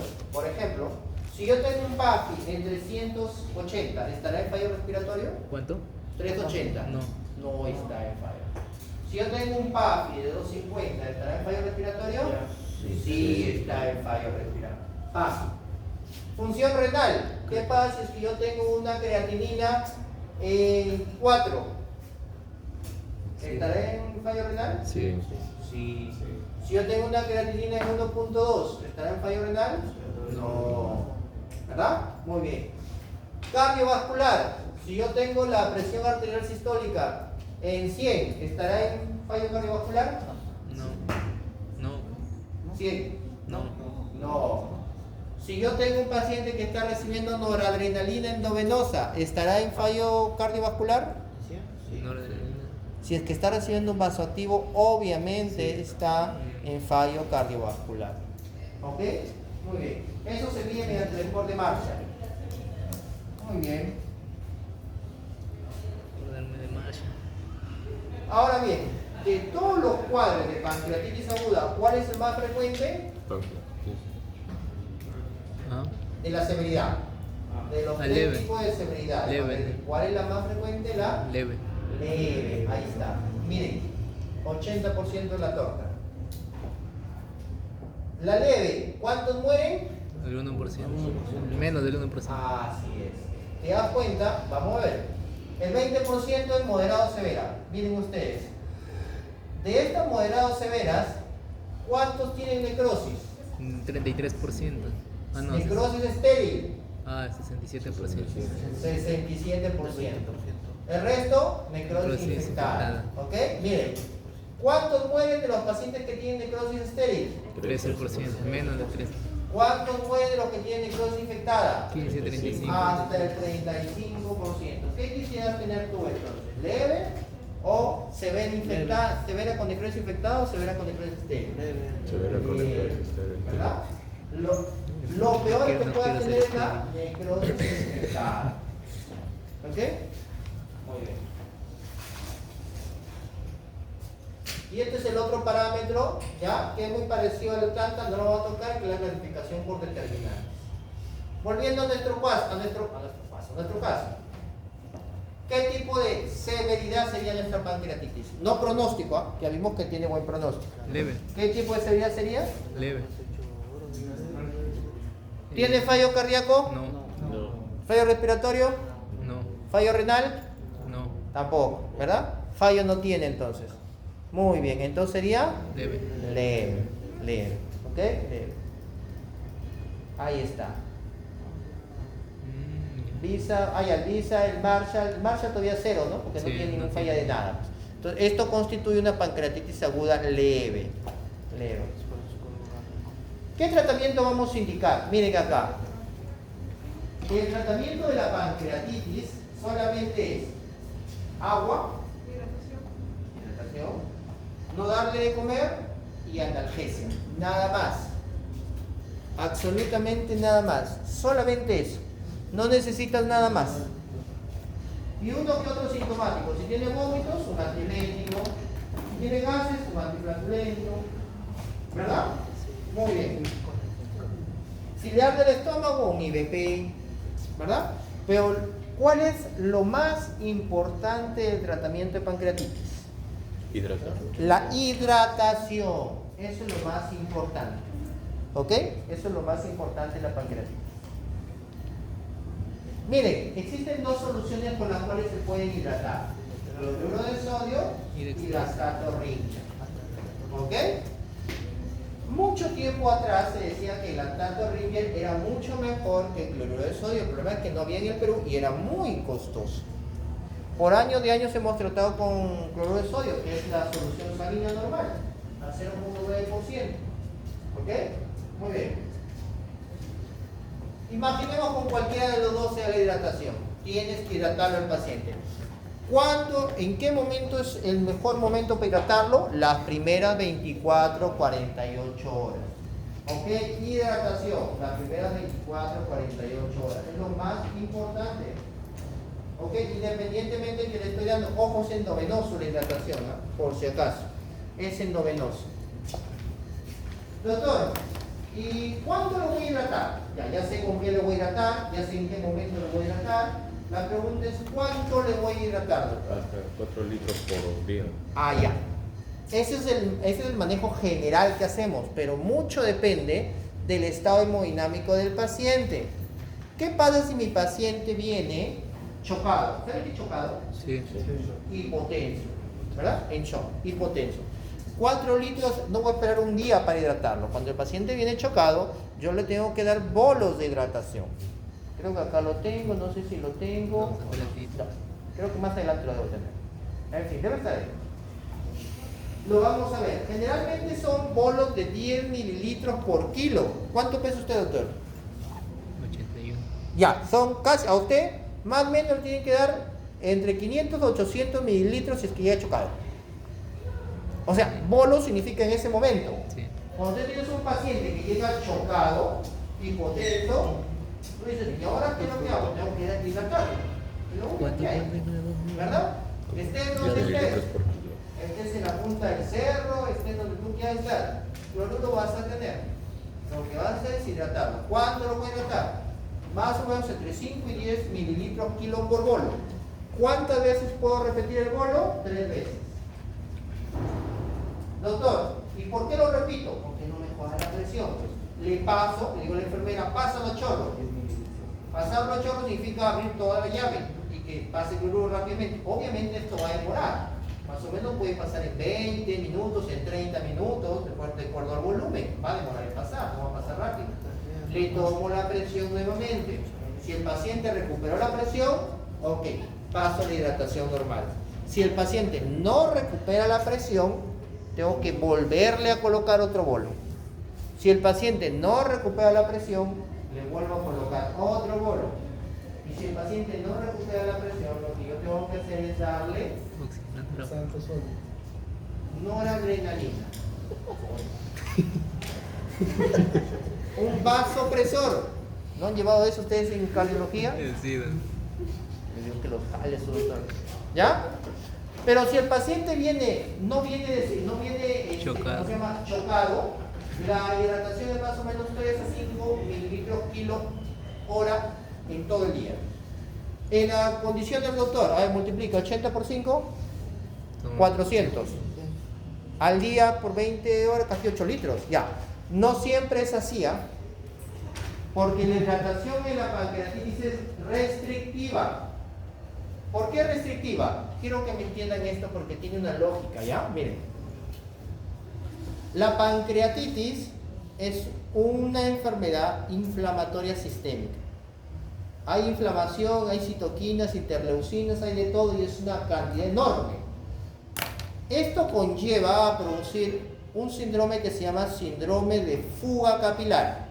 Speaker 2: si yo tengo un PAFI en 380, ¿estará en fallo respiratorio?
Speaker 4: ¿Cuánto?
Speaker 2: 380. No está en fallo. Si yo tengo un PAFI de 250, ¿estará en fallo respiratorio? Sí, está en fallo respiratorio. PAFI. Función renal. ¿Qué pasa si yo tengo una creatinina en 4? ¿Estará en fallo renal?
Speaker 5: Sí.
Speaker 2: Sí. Si yo tengo una creatinina en 1.2, ¿estará en fallo renal? No. ¿Verdad? Muy bien. Cardiovascular. Si yo tengo la presión arterial sistólica en 100, ¿estará en fallo cardiovascular?
Speaker 4: No.
Speaker 2: 100.
Speaker 4: No.
Speaker 2: No. Si yo tengo un paciente que está recibiendo noradrenalina endovenosa, ¿estará en fallo cardiovascular?
Speaker 4: Noradrenalina.
Speaker 2: Si es que está recibiendo un vasoactivo, obviamente está en fallo cardiovascular. ¿Ok? Muy bien. Eso se mide mediante el score de Marshall. Muy bien.
Speaker 4: Acordarme de Marshall.
Speaker 2: Ahora bien, de todos los cuadros de pancreatitis aguda, ¿cuál es el más frecuente?
Speaker 4: Ah,
Speaker 2: De la severidad. De los tres
Speaker 4: leve.
Speaker 2: tipos de severidad.
Speaker 4: Leve.
Speaker 2: ¿Cuál es la más frecuente? La
Speaker 4: leve.
Speaker 2: leve. Ahí está. Miren, 80% de la torta. La leve, ¿cuántos mueren?
Speaker 4: El 1%. Menos del 1%.
Speaker 2: Así es. ¿Te das cuenta? Vamos a ver. El 20% es moderado severa. Miren ustedes. De estas moderados severas, ¿cuántos tienen necrosis?
Speaker 4: 33%. Ah, no.
Speaker 2: Necrosis estéril.
Speaker 4: Ah, 67%.
Speaker 2: 67%. El resto, necrosis
Speaker 4: Necrosis
Speaker 2: infectada.
Speaker 4: infectada.
Speaker 2: ¿Ok? Miren. ¿Cuántos mueren de los pacientes que tienen necrosis estéril?
Speaker 4: 13%. Menos de 13%.
Speaker 2: ¿Cuántos mueren de los que tienen necrosis infectada?
Speaker 4: 15-35%.
Speaker 2: Hasta el 35%. ¿Qué quisieras tener tú entonces? ¿Leve o severa infectada? ¿Severa con necrosis infectada o severa con necrosis estéril?
Speaker 5: Severa con necrosis estéril.
Speaker 2: ¿Verdad? Lo peor que
Speaker 4: No
Speaker 2: pueda
Speaker 4: quiero
Speaker 2: tener
Speaker 4: ser
Speaker 2: es la necrosis infectada. ¿Ok? Muy bien. Y este es el otro parámetro, ¿ya? Que es muy parecido al TANTA, no lo voy a tocar, que es la clasificación por determinantes. Volviendo a nuestro caso. ¿Qué tipo de severidad sería nuestra pancreatitis? No pronóstico, ¿ah? Que vimos que tiene buen pronóstico.
Speaker 4: Leve.
Speaker 2: ¿Qué tipo de severidad sería?
Speaker 4: Leve.
Speaker 2: ¿Tiene fallo cardíaco?
Speaker 4: No.
Speaker 2: ¿Fallo respiratorio?
Speaker 4: No.
Speaker 2: ¿Fallo renal?
Speaker 4: No.
Speaker 2: Tampoco, ¿verdad? Fallo no tiene entonces. Muy bien, entonces sería
Speaker 4: Leve.
Speaker 2: leve, ¿ok? Leve. Ahí está. El Marshall todavía cero, ¿no? Porque no
Speaker 4: Sí,
Speaker 2: tiene ninguna
Speaker 4: no
Speaker 2: falla de nada. Entonces, esto constituye una pancreatitis aguda leve. ¿Qué tratamiento vamos a indicar? Miren acá. El tratamiento de la pancreatitis solamente es agua, hidratación, no darle de comer y analgesia. Nada más. Absolutamente nada más. Solamente eso. No necesitas nada más. Y uno que otro sintomático. Si tiene vómitos, un antilético. Si tiene gases, un antiflatulento. ¿Verdad? Muy bien. Si le arde el estómago, un IBP. ¿Verdad? Pero, ¿cuál es lo más importante del tratamiento de pancreatitis?
Speaker 5: Hidratación.
Speaker 2: La hidratación. Eso es lo más importante. ¿Ok? Eso es lo más importante de la pancreatitis. Miren, existen dos soluciones con las cuales se pueden hidratar. Cloruro de sodio y lactato rincha. ¿Ok? Mucho tiempo atrás se decía que el lactato Ringer era mucho mejor que el cloruro de sodio. El problema es que no había en el Perú y era muy costoso. Por años de años hemos tratado con cloruro de sodio, que es la solución salina normal, al 0.9%. ¿Ok? Muy bien. Imaginemos con cualquiera de los dos sea la hidratación. Tienes que hidratarlo al paciente. ¿Cuándo, en qué momento es el mejor momento para hidratarlo? Las primeras 24, 48 horas. ¿Ok? Hidratación, las primeras 24, 48 horas. Es lo más importante. ¿Ok? Independientemente de que le estoy dando, ojo, es endovenoso la hidratación, ¿eh? Por si acaso. Es endovenoso. Doctor, ¿y cuánto lo voy a hidratar? Ya sé con qué lo voy a hidratar, ya sé en qué momento lo voy a hidratar. La pregunta es, ¿cuánto le voy a hidratar, doctor?
Speaker 5: Hasta 4 litros por día.
Speaker 2: Ya. Ese es el manejo general que hacemos, pero mucho depende del estado hemodinámico del paciente. ¿Qué pasa si mi paciente viene chocado? ¿Saben qué es chocado?
Speaker 4: Sí.
Speaker 2: Hipotenso, ¿verdad? En shock, hipotenso. 4 litros, no voy a esperar un día para hidratarlo. Cuando el paciente viene chocado, yo le tengo que dar bolos de hidratación. Creo que acá lo tengo, no sé si lo tengo. No, creo que más adelante lo debo tener. En fin, debe estar ahí. Lo vamos a ver. Generalmente son bolos de 10 mililitros por kilo. ¿Cuánto pesa usted, doctor? Ya, son casi, a usted más o menos le tienen que dar entre 500 a 800 mililitros si es que ya ha chocado. O sea, bolo significa en ese momento.
Speaker 4: Sí.
Speaker 2: Cuando usted tienes un paciente que llega chocado, hipotenso, tú dices, ¿y ahora qué es lo que hago? Tengo que dilatarlo. Es lo único que hay. ¿Verdad? Estés donde estés. Estés en la punta del cerro, estés donde tú quieras estar. Luego lo vas a tener. Lo que vas a hacer es hidratarlo. ¿Cuánto lo voy a hidratar? Más o menos entre 5 y 10 mililitros kilo por bolo. ¿Cuántas veces puedo repetir el bolo? 3 veces. Doctor, ¿y por qué lo repito? Porque no mejora la presión. Le paso, le digo a la enfermera, pasa los chorros. Pasar los chorros significa abrir toda la llave y que pase el cloruro rápidamente. Obviamente esto va a demorar. Más o menos puede pasar en 20 minutos, en 30 minutos, de acuerdo al volumen. Va a demorar en pasar, no va a pasar rápido. Le tomo la presión nuevamente. Si el paciente recuperó la presión, ok, paso a la hidratación normal. Si el paciente no recupera la presión, tengo que volverle a colocar otro bolo. Si el paciente no recupera la presión, le vuelvo a colocar otro bolo. Y si el paciente no recupera la presión, lo que yo tengo que hacer es darle noradrenalina. Un vasopresor. ¿No han llevado eso ustedes en cardiología?
Speaker 4: Sí,
Speaker 2: Me digo que los jales su doctor. ¿Ya? Pero si el paciente no viene
Speaker 4: Chocado.
Speaker 2: ¿cómo se llama? Chocado, la hidratación es más o menos 3 a 5 mililitros kilo hora en todo el día. En la condición del doctor, a ver, multiplica 80 por 5, 400. Al día por 20 horas, casi 8 litros. Ya. No siempre es así, ¿ah? Porque la hidratación en la pancreatitis es restrictiva. ¿Por qué restrictiva? Quiero que me entiendan esto porque tiene una lógica, ¿ya? Miren. La pancreatitis es una enfermedad inflamatoria sistémica. Hay inflamación, hay citoquinas, interleucinas, hay de todo y es una cantidad enorme. Esto conlleva a producir un síndrome que se llama síndrome de fuga capilar.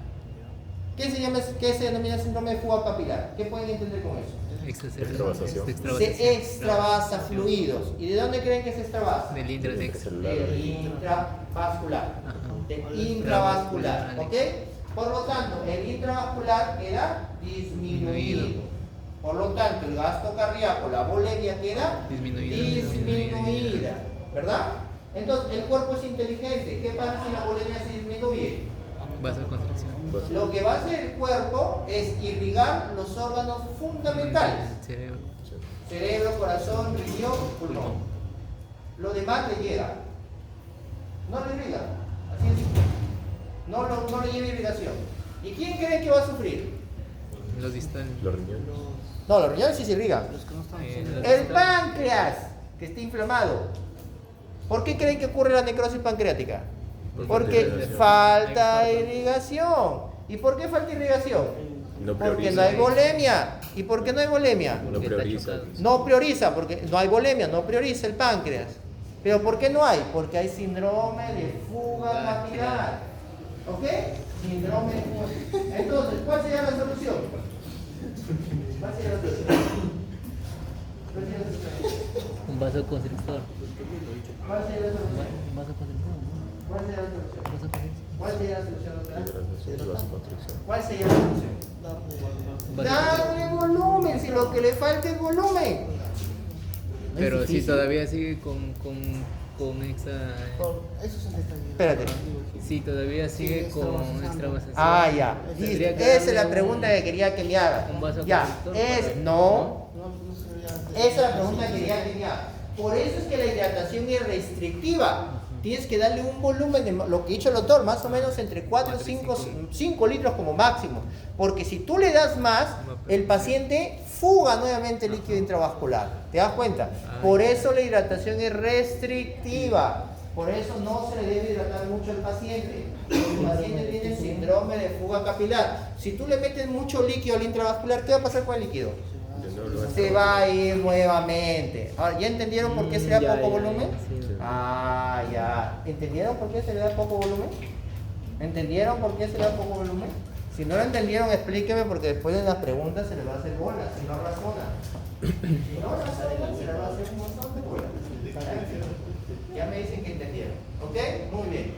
Speaker 2: ¿Qué se denomina síndrome de fuga capilar? ¿Qué pueden entender con eso?
Speaker 5: Extravasación.
Speaker 2: Se extravasa fluidos. ¿Y de dónde creen que se extravasa?
Speaker 4: Del intratex.
Speaker 2: Del intravascular. Del intravascular. ¿Ok? Por lo tanto, el intravascular queda disminuido. Por lo tanto, el gasto cardíaco, la volemia queda disminuida. ¿Verdad? Entonces, el cuerpo es inteligente. ¿Qué pasa si la volemia se disminuye?
Speaker 4: Vasoconstricción.
Speaker 2: Lo que va a hacer el cuerpo es irrigar los órganos fundamentales.
Speaker 4: Cerebro.
Speaker 2: Cerebro, corazón, riñón, pulmón. Lo demás le llega. No le irriga. Así es. No le lleva irrigación. ¿Y quién cree que va a sufrir?
Speaker 4: Los distales.
Speaker 5: Los riñones.
Speaker 2: No, los riñones sí se irrigan. El páncreas, que está inflamado. ¿Por qué creen que ocurre la necrosis pancreática? Porque falta irrigación. ¿Y por qué falta irrigación? Porque no hay volemia. ¿Y por qué no hay volemia?
Speaker 5: No prioriza.
Speaker 2: No prioriza, porque no hay volemia, no prioriza el páncreas. ¿Pero por qué no hay? Porque hay síndrome de fuga capilar. ¿Ok? Síndrome de fuga. Entonces, ¿cuál sería la solución? ¿Cuál sería la solución? ¿Cuál sería la solución?
Speaker 4: Un vasoconstrictor.
Speaker 2: ¿Cuál sería la solución?
Speaker 4: Un vasoconstrictor.
Speaker 2: ¿Cuál sería la solución? ¿Cuál sería la solución, doctora?
Speaker 5: Hidratación y vasoconstricción.
Speaker 2: ¿Cuál sería la solución? Darle volumen, si lo que le falta es volumen.
Speaker 4: Pero si todavía sigue con esa...
Speaker 3: Eso es un detalle.
Speaker 2: Espérate.
Speaker 4: Si todavía sigue con extravasación.
Speaker 2: Ah, ya.
Speaker 4: Tendría que
Speaker 2: Esa es la
Speaker 4: darle
Speaker 2: pregunta que quería que me haga.
Speaker 4: un vaso
Speaker 2: Ya,
Speaker 4: constrictor
Speaker 2: es
Speaker 4: para-
Speaker 2: no.
Speaker 3: No se veía.
Speaker 2: Esa es la pregunta que quería que me haga. Por eso es que la hidratación es restrictiva. Tienes que darle un volumen de lo que ha dicho el doctor, más o menos entre 4 y 5 litros como máximo. Porque si tú le das más, el paciente fuga nuevamente el líquido intravascular. ¿Te das cuenta? Por eso la hidratación es restrictiva. Por eso no se le debe hidratar mucho al paciente. El paciente tiene síndrome de fuga capilar. Si tú le metes mucho líquido al intravascular, ¿qué va a pasar con el líquido? Se va a ir nuevamente. Ahora, ¿ya entendieron por qué se le da poco volumen?
Speaker 4: Sí.
Speaker 2: Ah, ya. ¿Entendieron por qué se le da poco volumen? ¿Entendieron por qué se le da poco volumen? Si no lo entendieron, explíqueme porque después de las preguntas se les va a hacer bolas, si no razona. Si no razona, se les va a hacer un montón de bolas. Ya me dicen que entendieron. ¿Ok? Muy bien.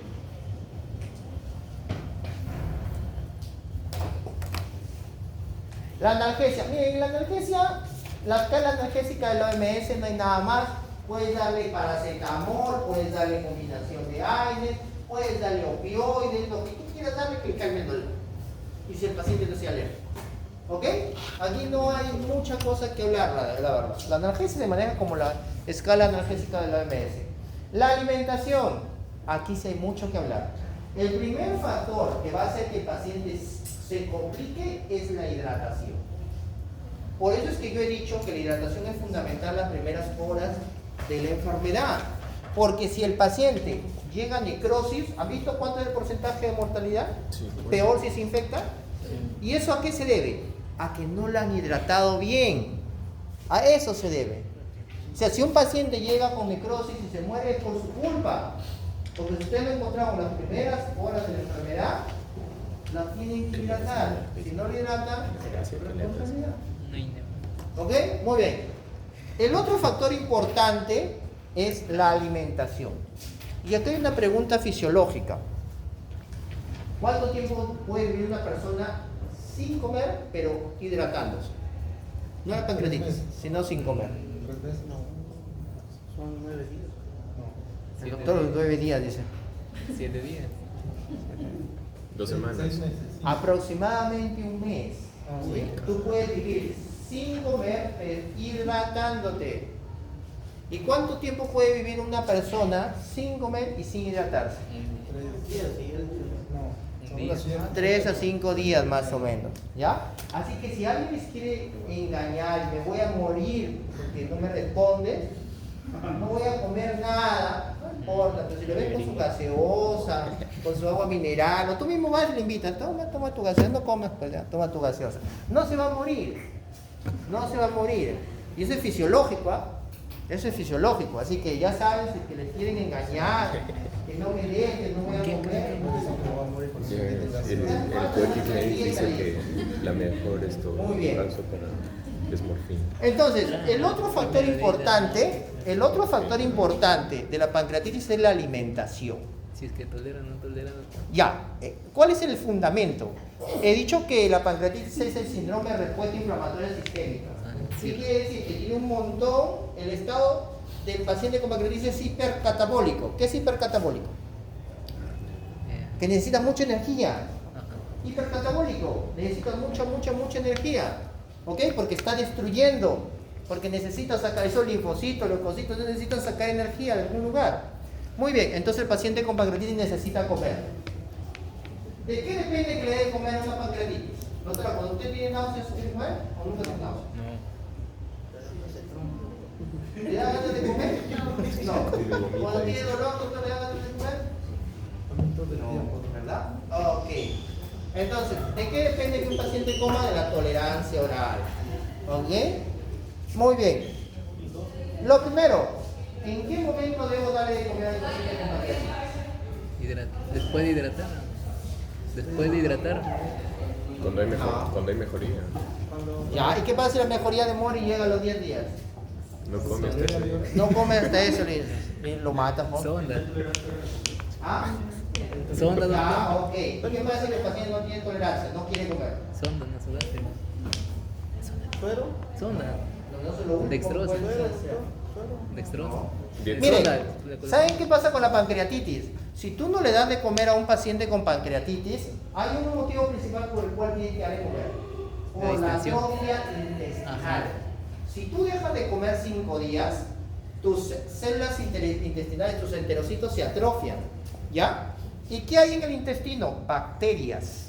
Speaker 2: La analgesia. Miren, la analgesia, la escala analgésica de la OMS no hay nada más. Puedes darle paracetamol, puedes darle combinación de AINES, puedes darle opioides, lo que tú quieras darle que calme el dolor. Y si el paciente no sea alérgico. ¿Ok? Aquí no hay mucha cosa que hablar, la verdad. La analgesia se maneja como la escala analgésica de la OMS. La alimentación. Aquí sí hay mucho que hablar. El primer factor que va a hacer que el paciente se complique es la hidratación. Por eso es que yo he dicho que la hidratación es fundamental las primeras horas de la enfermedad. Porque si el paciente llega a necrosis, ¿han visto cuánto es el porcentaje de mortalidad? Sí, peor si se infecta. Sí. ¿Y eso a qué se debe? A que no lo han hidratado bien. A eso se debe. O sea, si un paciente llega con necrosis y se muere es por su culpa. Porque si usted lo encontramos en las primeras horas de la enfermedad, la tienen que hidratar. Si no lo hidratan, será su responsabilidad. ¿Ok? Muy bien. El otro factor importante es la alimentación. Y aquí hay una pregunta fisiológica. ¿Cuánto tiempo puede vivir una persona sin comer, pero hidratándose? No es pancreatitis, sino sin comer.
Speaker 3: No, son 9 días. No.
Speaker 2: El doctor, 9 días, dice.
Speaker 4: 7 días.
Speaker 5: 2 semanas.
Speaker 2: Aproximadamente un mes.
Speaker 3: ¿Sí?
Speaker 2: Tú puedes vivir sin comer, pero hidratándote. ¿Y cuánto tiempo puede vivir una persona sin comer y sin hidratarse? 3 a 5 días más o menos, ¿ya? Así que si alguien les quiere engañar, me voy a morir porque no me responde, no voy a comer nada, no importa, pero si le ven con su gaseosa, con su agua mineral, o tú mismo vas y le invitas, toma tu gaseosa, no comes, pues ya, toma tu gaseosa. No se va a morir, no se va a morir. Y eso es fisiológico, ¿ah? Eso es fisiológico, así que ya sabes que les quieren engañar, que no me den, que no voy a comer.
Speaker 5: El Coechiclay dice que la mejor es todo brazo para desmorfina.
Speaker 2: Entonces, el otro factor importante de la pancreatitis es la alimentación.
Speaker 4: Si es que tolera o no tolera.
Speaker 2: Ya, ¿cuál es el fundamento? He dicho que la pancreatitis es el síndrome de respuesta inflamatoria sistémica. Sí quiere decir que tiene un montón, el estado del paciente con pancreatitis es hipercatabólico. ¿Qué es hipercatabólico? Que necesita mucha energía. Hipercatabólico, necesita mucha energía. ¿Ok? Porque está destruyendo, porque necesita sacar esos linfocitos, leucocitos, necesitan sacar energía de algún lugar. Muy bien, entonces el paciente con pancreatitis necesita comer. ¿De qué depende que le dé comer a una pancreatitis? Doctora, cuando usted tiene náuseas, ¿quiere comer o nunca tiene náuseas? ¿Le da ganas de comer? No. ¿Cuando tiene dolor, doctor, le da ganas de comer? No, ¿verdad? Ok. Entonces, ¿de qué depende que un paciente coma? De la tolerancia oral. ¿Ok? Muy bien. Lo primero, ¿en qué momento debo darle de comer al paciente con pancreatitis?
Speaker 4: Después de hidratar. Después de hidratar.
Speaker 5: Cuando hay mejoría.
Speaker 2: Ya, ¿y qué pasa si la mejoría demora y llega a los 10 días?
Speaker 5: No come hasta ese día.
Speaker 2: No come hasta eso, lo mata, ¿no?
Speaker 4: Sonda.
Speaker 2: ¿Ah?
Speaker 4: Sonda,
Speaker 2: Ya,
Speaker 4: doctor.
Speaker 2: ok. ¿Y qué pasa si el paciente no tiene tolerancia, no quiere comer?
Speaker 4: Sonda, no sudaste.
Speaker 3: ¿Suero?
Speaker 4: Sonda.
Speaker 2: No se lo único,
Speaker 4: Dextrosa.
Speaker 2: pues,
Speaker 4: Dextrosa.
Speaker 2: Miren, ¿saben qué pasa con la pancreatitis? Si tú no le das de comer a un paciente con pancreatitis, hay un motivo principal por el cual tiene que darle de comer. Por la atrofia intestinal. Si tú dejas de comer 5 días, tus células intestinales, tus enterocitos se atrofian, ¿ya? ¿Y qué hay en el intestino? Bacterias.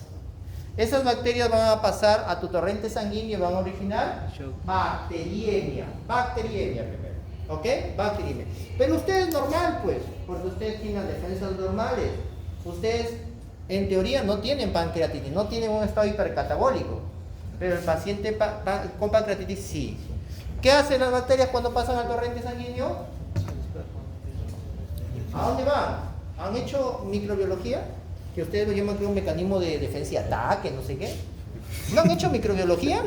Speaker 2: Esas bacterias van a pasar a tu torrente sanguíneo y van a originar bacteriemia. Bacteriemia primero, ¿ok? Bacteriemia. Pero usted es normal, pues, porque ustedes tienen las defensas normales. Ustedes, en teoría, no tienen pancreatitis, no tienen un estado hipercatabólico. Pero el paciente con pancreatitis sí. ¿Qué hacen las bacterias cuando pasan al torrente sanguíneo? ¿A dónde van? ¿Han hecho microbiología? que ustedes lo llaman, creo, un mecanismo de defensa y ataque, no sé qué. ¿No han hecho microbiología?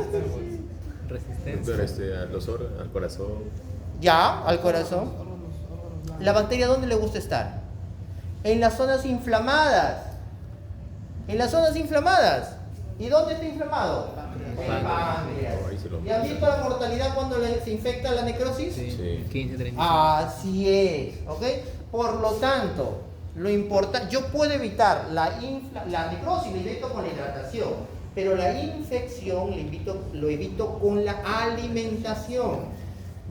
Speaker 4: Resistencia.
Speaker 5: Doctor, a los órganos, al corazón.
Speaker 2: Ya, al corazón. ¿La bacteria dónde le gusta estar? En las zonas inflamadas. En las zonas inflamadas. ¿Y dónde está inflamado? En el páncreas. ¿Y han visto la mortalidad cuando se infecta la necrosis?
Speaker 5: Sí.
Speaker 4: 15-35.
Speaker 2: Así es, ¿ok? Por lo tanto, lo importante, yo puedo evitar la necrosis, lo evito con la hidratación, pero la infección lo evito con la alimentación.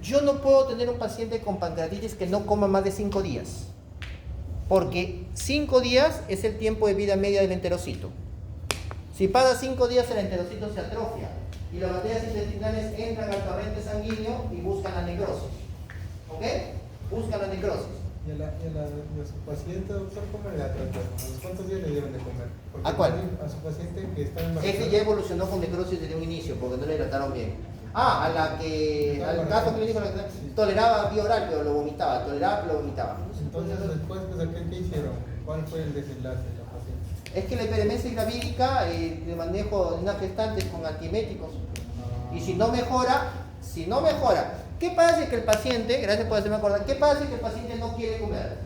Speaker 2: Yo no puedo tener un paciente con pancreatitis que no coma más de 5 días, porque 5 días es el tiempo de vida media del enterocito. Si pasa 5 días, el enterocito se atrofia y las bacterias intestinales entran al torrente sanguíneo y buscan la necrosis. ¿Ok? Buscan la necrosis.
Speaker 8: ¿Y a su paciente, doctor, cómo le da tratamiento? ¿A los cuántos días le deben de comer? Porque
Speaker 2: ¿A cuál?
Speaker 8: A su paciente que está en
Speaker 2: Ese ya evolucionó con necrosis desde un inicio, porque no le trataron bien. Ah, al caso clínico toleraba vía oral, pero lo vomitaba, toleraba, pero lo vomitaba.
Speaker 8: Entonces, después, pues, ¿qué hicieron? ¿Cuál fue el desenlace de la paciente?
Speaker 2: Es que la hiperemesis gravídica, el manejo de una gestante con antieméticos. Y si no mejora, ¿qué pasa si que el paciente, gracias por hacerme acordar, qué pasa si que el paciente no quiere comer?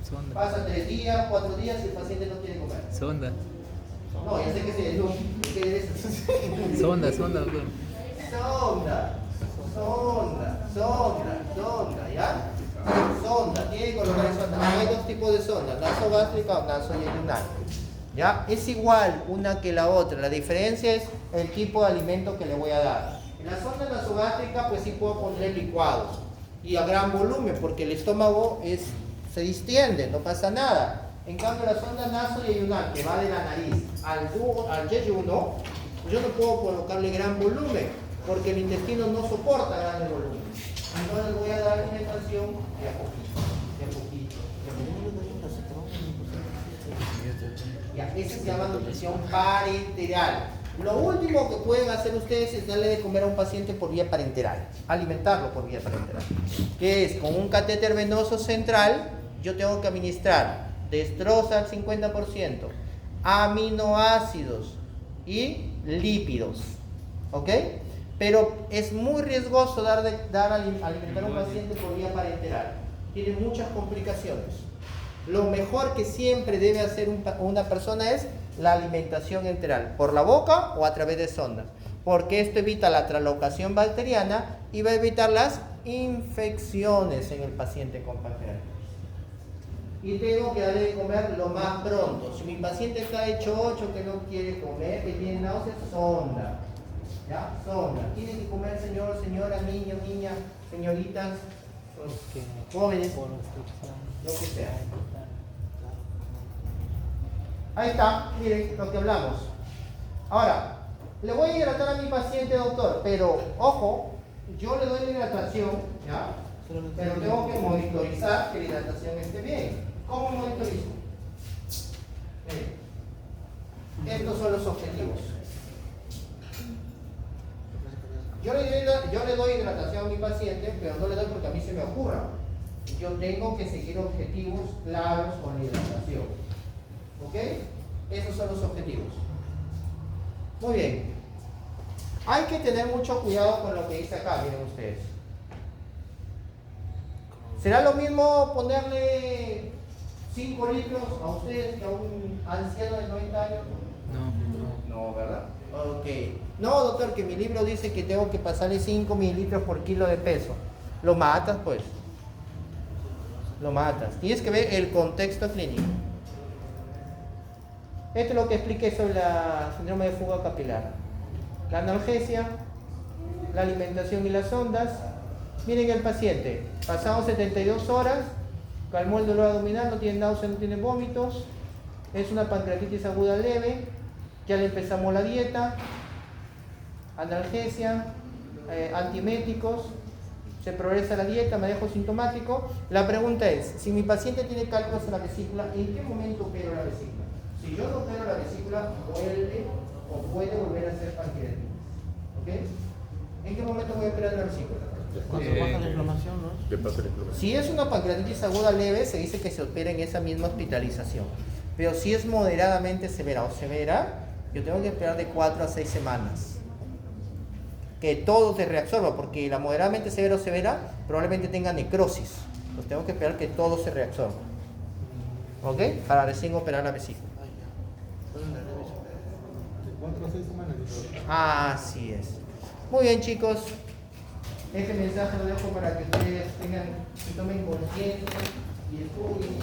Speaker 4: Sonda.
Speaker 2: Pasa 3 días, 4 días y el paciente no quiere comer.
Speaker 4: Sonda.
Speaker 2: No, ya sé que se no, ¿qué es eso?
Speaker 4: Sonda, doctor.
Speaker 2: Sonda, ¿ya? Sonda, tiene que colocar sonda. Hay 2 tipos de sonda, nasogástrica o nasoyeyunal. ¿Ya? Es igual una que la otra, la diferencia es el tipo de alimento que le voy a dar. En la sonda nasogástrica pues sí puedo poner licuados y a gran volumen porque el estómago se distiende, no pasa nada. En cambio la sonda nasoyeyunal que va de la nariz al yeyuno, yo no puedo colocarle gran volumen porque el intestino no soporta grandes volumen. Entonces voy a dar alimentación de a poquito. Ya, esa se llama nutrición parenteral. Lo último que pueden hacer ustedes es darle de comer a un paciente por vía parenteral, alimentarlo por vía parenteral, que es con un catéter venoso central. Yo tengo que administrar destroza al 50%, aminoácidos y lípidos, ¿ok? Pero es muy riesgoso alimentar a un paciente por vía parenteral, tiene muchas complicaciones. Lo mejor que siempre debe hacer una persona es la alimentación enteral, por la boca o a través de sondas, porque esto evita la translocación bacteriana y va a evitar las infecciones en el paciente con pancreatitis. Y tengo que darle de comer lo más pronto. Si mi paciente está hecho 8 que no quiere comer, que tiene náuseas, sonda. ¿Ya? Sonda. Tiene que comer, señor, señora, niño, niña, señoritas, jóvenes, lo que sea. Ahí está, miren lo que hablamos. Ahora, le voy a hidratar a mi paciente, doctor, pero ojo, yo le doy la hidratación, ¿ya? Pero tengo que monitorizar que la hidratación esté bien. ¿Cómo monitorizo? Miren, estos son los objetivos. Yo le doy hidratación a mi paciente, pero no le doy porque a mí se me ocurra. Yo tengo que seguir objetivos claros con la hidratación. ¿Ok? Esos son los objetivos. Muy bien. Hay que tener mucho cuidado con lo que dice acá, miren ustedes. ¿Será lo mismo ponerle 5 litros a ustedes que a un anciano de 90 años? No, ¿verdad? Ok. No, doctor, que mi libro dice que tengo que pasarle 5 mililitros por kilo de peso. Lo matas, pues. Lo matas. Tienes que ver el contexto clínico. Esto es lo que expliqué sobre la síndrome de fuga capilar. La analgesia, la alimentación y las sondas. Miren el paciente, pasaron 72 horas, calmó el dolor abdominal, no tiene náuseas, no tiene vómitos, es una pancreatitis aguda leve, ya le empezamos la dieta, analgesia, antieméticos, se progresa la dieta, manejo sintomático. La pregunta es, si mi paciente tiene cálculos en la vesícula, ¿en qué momento opero la vesícula? Si yo no opero la vesícula, vuelve o puede volver a ser pancreatitis. ¿Ok? ¿En qué momento voy a operar la vesícula?
Speaker 3: Cuando baja la inflamación, ¿no?
Speaker 5: ¿Qué pasa la inflamación?
Speaker 2: Si es una pancreatitis aguda leve, se dice que se opera en esa misma hospitalización. Pero si es moderadamente severa o severa, yo tengo que esperar de 4 a 6 semanas. Que todo se reabsorba, porque la moderadamente severa o severa probablemente tenga necrosis. Entonces tengo que esperar que todo se reabsorba. ¿Ok? Para recién operar la vesícula.
Speaker 8: De 4 a 6 semanas.
Speaker 2: Así es. Muy bien, chicos. Este mensaje lo dejo para que ustedes tengan, se tomen conciencia y estudien.